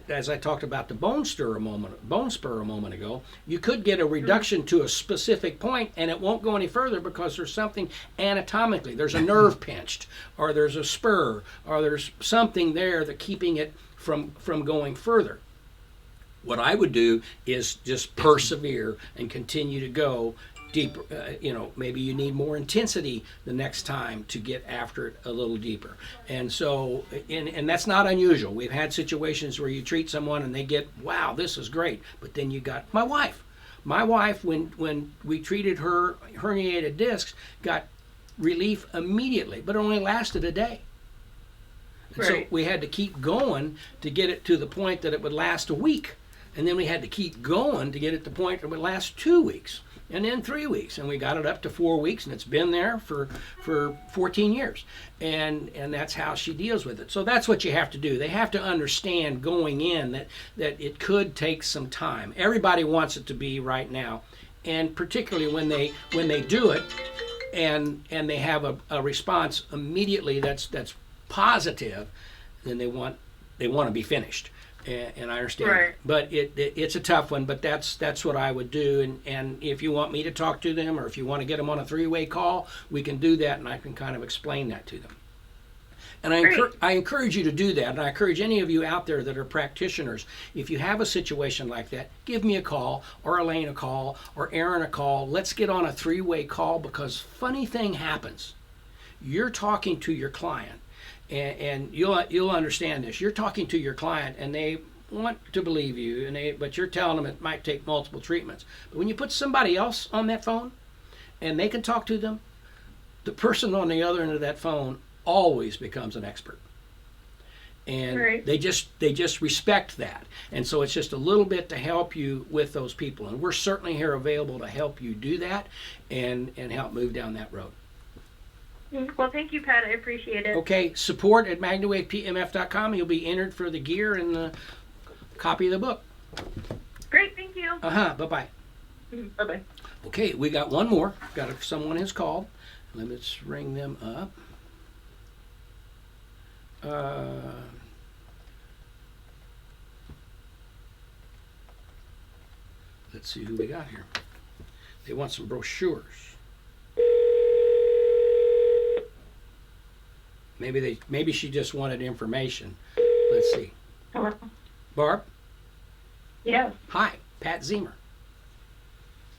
as I talked about the bone spur a moment ago, you could get a reduction to a specific point and it won't go any further because there's something anatomically. There's a nerve pinched, or there's a spur, or there's something there that's keeping it from going further. What I would do is just persevere and continue to go deeper. Maybe you need more intensity the next time to get after it a little deeper. And so, and that's not unusual. We've had situations where you treat someone and they get, wow, this is great. But then you got my wife. My wife, when we treated her herniated discs, got relief immediately, but it only lasted a day. And so we had to keep going to get it to the point that it would last a week. And then we had to keep going to get it to the point that it would last 2 weeks. And then 3 weeks, and we got it up to 4 weeks, and it's been there for 14 years. And that's how she deals with it. So that's what you have to do. They have to understand going in that it could take some time. Everybody wants it to be right now, and particularly when they do it, and they have a response immediately that's positive, then they want to be finished. And I understand, right. But it's a tough one. But that's what I would do. And if you want me to talk to them, or if you want to get them on a 3-way call, we can do that, and I can kind of explain that to them. And I encourage you to do that. And I encourage any of you out there that are practitioners, if you have a situation like that, give me a call, or Elaine a call, or Aaron a call. Let's get on a 3-way call, because funny thing happens. you're talking to your client, and you'll understand this. You're talking to your client, and they want to believe you, but you're telling them it might take multiple treatments. But when you put somebody else on that phone, and they can talk to them, the person on the other end of that phone always becomes an expert. And right. they just respect that. And so it's just a little bit to help you with those people. And we're certainly here available to help you do that and help move down that road. Well, thank you, Pat. I appreciate it. Okay, support at MagnaWavePMF.com. You'll be entered for the gear and the copy of the book. Great, thank you. Bye-bye. Bye-bye. Okay, we got one more. Someone has called. Let's ring them up. Let's see who we got here. They want some brochures. Maybe she just wanted information. Let's see. Hello? Barb? Yes. Hi, Pat Ziemer.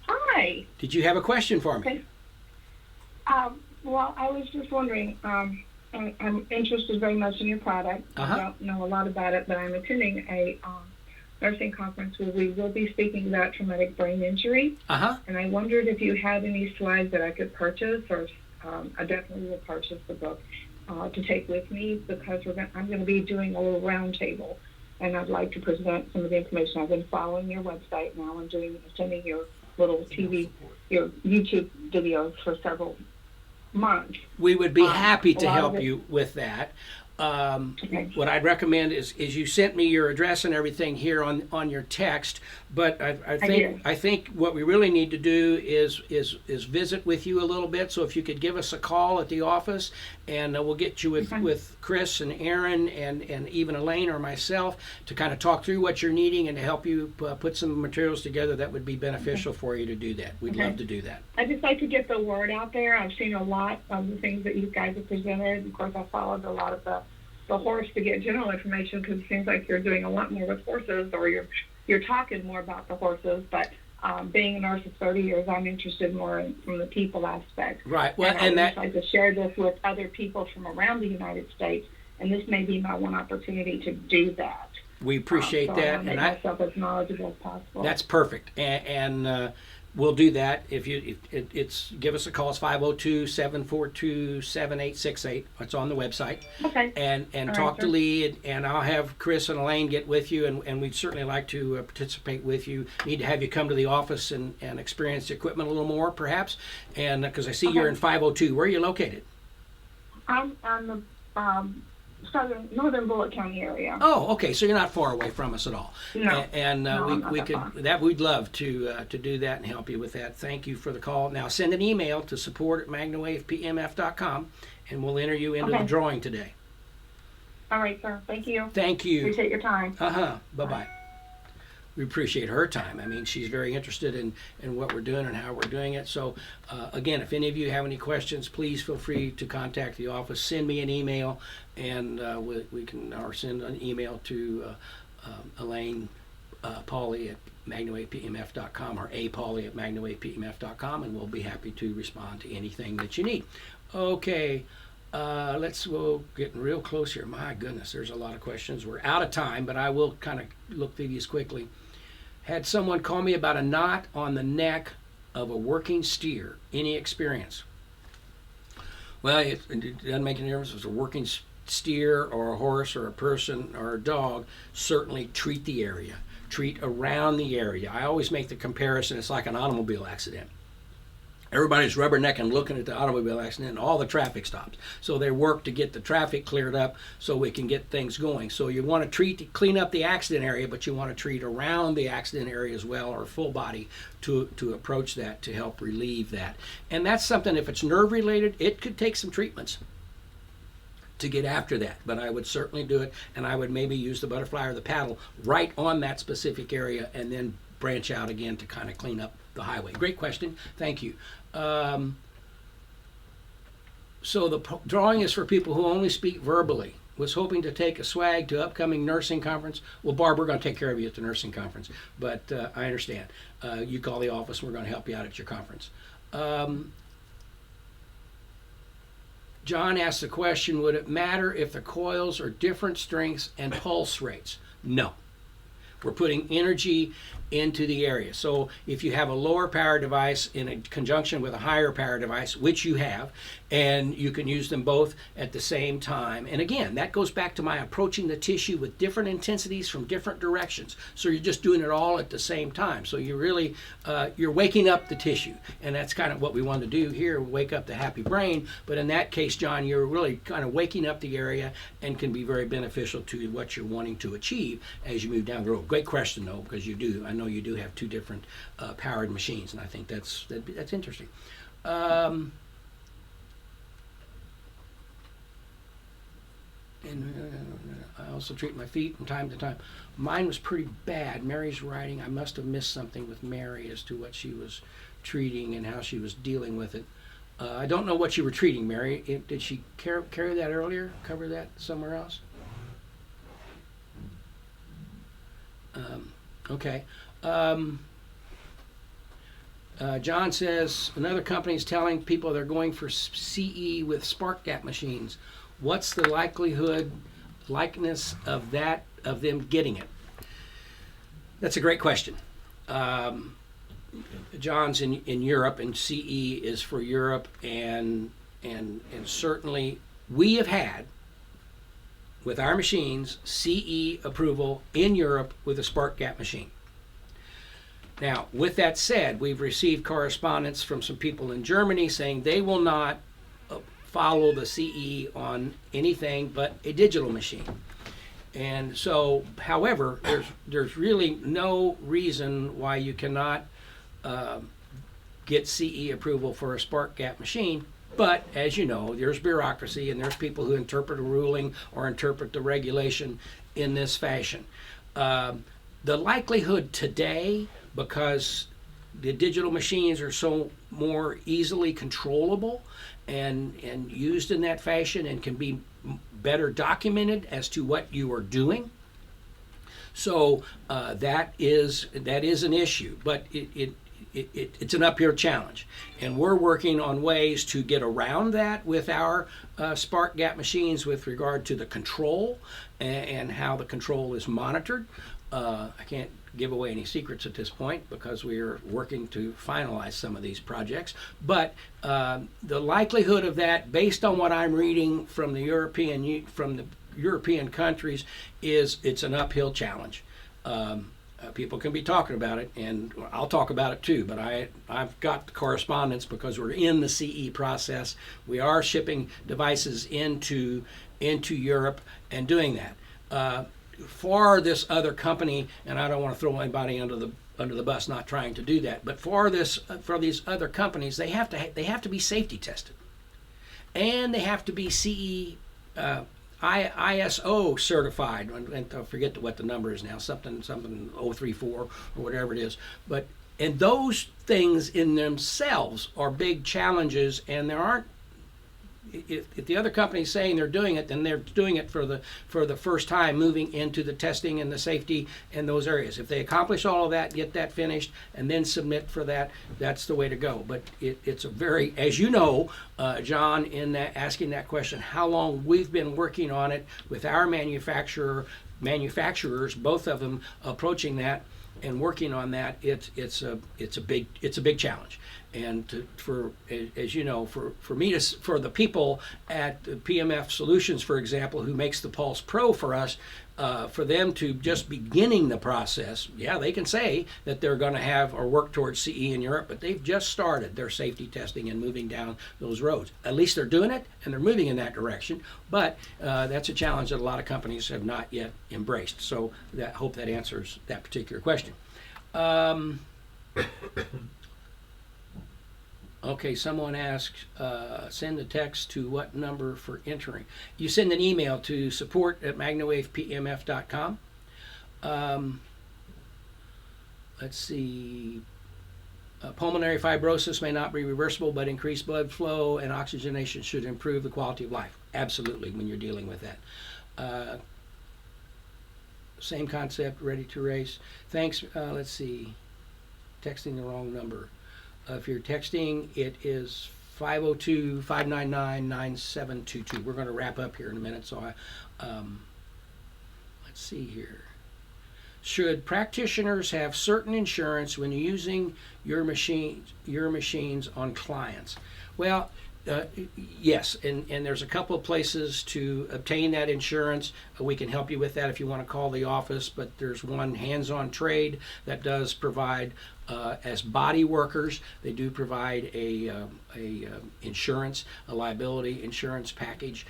Hi. Did you have a question for me? Well, I was just wondering, I'm interested very much in your product. I don't know a lot about it, but I'm attending a nursing conference where we will be speaking about traumatic brain injury. And I wondered if you had any slides that I could purchase, or I definitely will purchase the book to take with me, because I'm going to be doing a little round table, and I'd like to present some of the information. I've been following your website now and attending your little TV, your YouTube videos for several months. We would be happy to help you with that. What I'd recommend is you sent me your address and everything here on your text, but I think what we really need to do is visit with you a little bit. So if you could give us a call at the office, and we'll get you with Chris and Aaron and even Elaine or myself to kind of talk through what you're needing and to help you put some materials together that would be beneficial for you to do that. We'd love to do that. I'd just like to get the word out there. I've seen a lot of the things that you guys have presented. Of course, I followed a lot of the horse to get general information, because it seems like you're doing a lot more with horses, or you're talking more about the horses. But being a nurse for 30 years, I'm interested more from the people aspect. Right. Well, and I'd like to share this with other people from around the United States, and this may be my one opportunity to do that. We appreciate that, I want to make myself as knowledgeable as possible. That's perfect, and we'll do that. If it's give us a call. It's 502-742-7868. It's on the website. Okay. And talk to Lee, and I'll have Chris and Elaine get with you, and we'd certainly like to participate with you. Need to have you come to the office and experience the equipment a little more, perhaps. And because I see you're in 502. Where are you located? I'm on the northern Bullitt County area. Oh, okay. So you're not far away from us at all. No. We'd love to do that and help you with that. Thank you for the call. Now send an email to support@MagnaWavePMF.com, and we'll enter you into the drawing today. All right, sir. Thank you. Thank you. Appreciate your time. Bye-bye. We appreciate her time. I mean, she's very interested in what we're doing and how we're doing it. So, again, if any of you have any questions, please feel free to contact the office. Send me an email, and we can, or send an email to Elaine Pauly at MagnaWavePMF.com, or Pauly at MagnaWavePMF.com, and we'll be happy to respond to anything that you need. Okay. We're getting real close here. My goodness, there's a lot of questions. We're out of time, but I will kind of look through these quickly. Had someone call me about a knot on the neck of a working steer. Any experience? Well, it doesn't make any difference if it's a working steer or a horse or a person or a dog. Certainly treat the area. Treat around the area. I always make the comparison. It's like an automobile accident. Everybody's rubbernecking looking at the automobile accident, and all the traffic stops. So they work to get the traffic cleared up so we can get things going. So you want to clean up the accident area, but you want to treat around the accident area as well, or full body, to approach that, to help relieve that. And that's something, if it's nerve related, it could take some treatments to get after that. But I would certainly do it, and I would maybe use the butterfly or the paddle right on that specific area, and then branch out again to kind of clean up the highway. Great question. Thank you. So the drawing is for people who only speak verbally. Was hoping to take a swag to upcoming nursing conference. Well, Barb, we're going to take care of you at the nursing conference, but I understand. You call the office, and we're going to help you out at your conference. John asked the question, would it matter if the coils are different strengths and pulse rates? No. We're putting energy into the area. So if you have a lower power device in a conjunction with a higher power device, which you have, and you can use them both at the same time. And again, that goes back to my approaching the tissue with different intensities from different directions. So you're just doing it all at the same time. So you're really, you're waking up the tissue. And that's kind of what we want to do here, wake up the happy brain. But in that case, John, you're really kind of waking up the area and can be very beneficial to what you're wanting to achieve as you move down the road. Great question, though, because I know you do have two different powered machines, and I think that's interesting. And I also treat my feet from time to time. Mine was pretty bad. Mary's writing, I must have missed something with Mary as to what she was treating and how she was dealing with it. I don't know what you were treating, Mary. Did she carry that earlier? Cover that somewhere else? Okay. John says another company is telling people they're going for CE with spark gap machines. What's the likeness of them getting it? That's a great question. John's in Europe, and CE is for Europe, and certainly we have had with our machines CE approval in Europe with a spark gap machine. Now, with that said, we've received correspondence from some people in Germany saying they will not follow the CE on anything but a digital machine. And so, however, there's really no reason why you cannot get CE approval for a spark gap machine. But as you know, there's bureaucracy, and there's people who interpret a ruling or interpret the regulation in this fashion. The likelihood today, because the digital machines are so more easily controllable and used in that fashion and can be better documented as to what you are doing. So that is an issue, but it's an uphill challenge, and we're working on ways to get around that with our spark gap machines with regard to the control and how the control is monitored. I can't give away any secrets at this point because we are working to finalize some of these projects, but the likelihood of that, based on what I'm reading from the European countries, is it's an uphill challenge. People can be talking about it, and I'll talk about it too, but I've got the correspondence because we're in the CE process. We are shipping devices into Europe and doing that. For this other company, and I don't want to throw anybody under the bus, not trying to do that, but for these other companies, they have to be safety tested, and they have to be CE ISO certified, and I forget what the number is now, something 034 or whatever it is. And those things in themselves are big challenges, and there aren't. If the other company is saying they're doing it, then they're doing it for the first time, moving into the testing and the safety in those areas. If they accomplish all of that, get that finished, and then submit for that, that's the way to go. But it's a very, as you know, John, in that asking that question, how long we've been working on it with our manufacturers, both of them approaching that and working on that. It's a big challenge. And for the people at PMF Solutions, for example, who makes the Pulse Pro for us, for them to just beginning the process, yeah, they can say that they're going to have or work towards CE in Europe, but they've just started their safety testing and moving down those roads. At least they're doing it, and they're moving in that direction, but that's a challenge that a lot of companies have not yet embraced. So I hope that answers that particular question. Okay, someone asked, send a text to what number for entering? You send an email to support@magnawavepmf.com. Let's see. Pulmonary fibrosis may not be reversible, but increased blood flow and oxygenation should improve the quality of life. Absolutely, when you're dealing with that. Same concept, ready to race. Thanks. Let's see. Texting the wrong number. If you're texting, it is 502-599-9722. We're going to wrap up here in a minute, so let's see here. Should practitioners have certain insurance when using your machines on clients? Well, yes, and there's a couple of places to obtain that insurance. We can help you with that if you want to call the office, but there's one, Hands On Trade, that does provide, as body workers, they do provide a insurance, a liability insurance package.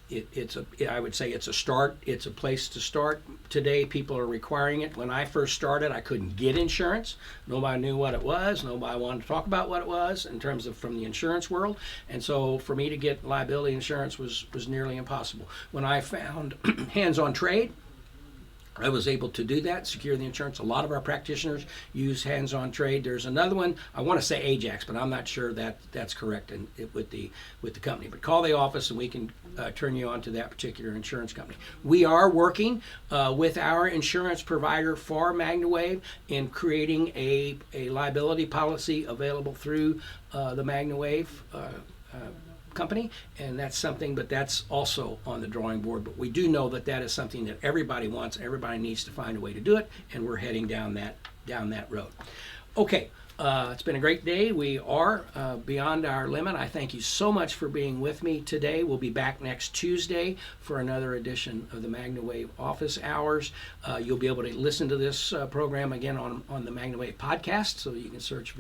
I would say it's a start. It's a place to start. Today, people are requiring it. When I first started, I couldn't get insurance. Nobody knew what it was. Nobody wanted to talk about what it was in terms of from the insurance world. And so for me to get liability insurance was nearly impossible. When I found Hands On Trade, I was able to do that, secure the insurance. A lot of our practitioners use Hands On Trade. There's another one, I want to say Ajax, but I'm not sure that that's correct with the company. But call the office and we can turn you on to that particular insurance company. We are working with our insurance provider for MagnaWave in creating a liability policy available through the MagnaWave company, and that's something, but that's also on the drawing board. But we do know that that is something that everybody wants. Everybody needs to find a way to do it, and we're heading down that road. Okay, it's been a great day. We are beyond our limit. I thank you so much for being with me today. We'll be back next Tuesday for another edition of the MagnaWave Office Hours. You'll be able to listen to this program again on the MagnaWave podcast, so you can search,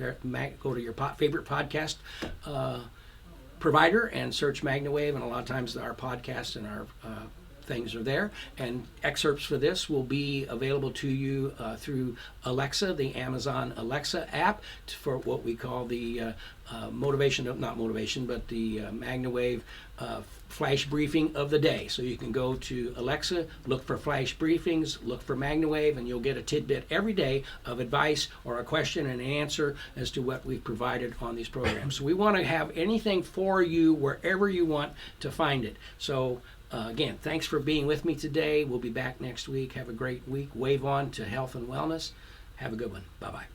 go to your favorite podcast provider and search MagnaWave, and a lot of times our podcasts and our things are there. And excerpts for this will be available to you through Alexa, the Amazon Alexa app, for what we call the the MagnaWave flash briefing of the day. So you can go to Alexa, look for flash briefings, look for MagnaWave, and you'll get a tidbit every day of advice or a question and an answer as to what we've provided on these programs. So we want to have anything for you wherever you want to find it. So again, thanks for being with me today. We'll be back next week. Have a great week. Wave on to health and wellness. Have a good one. Bye-bye.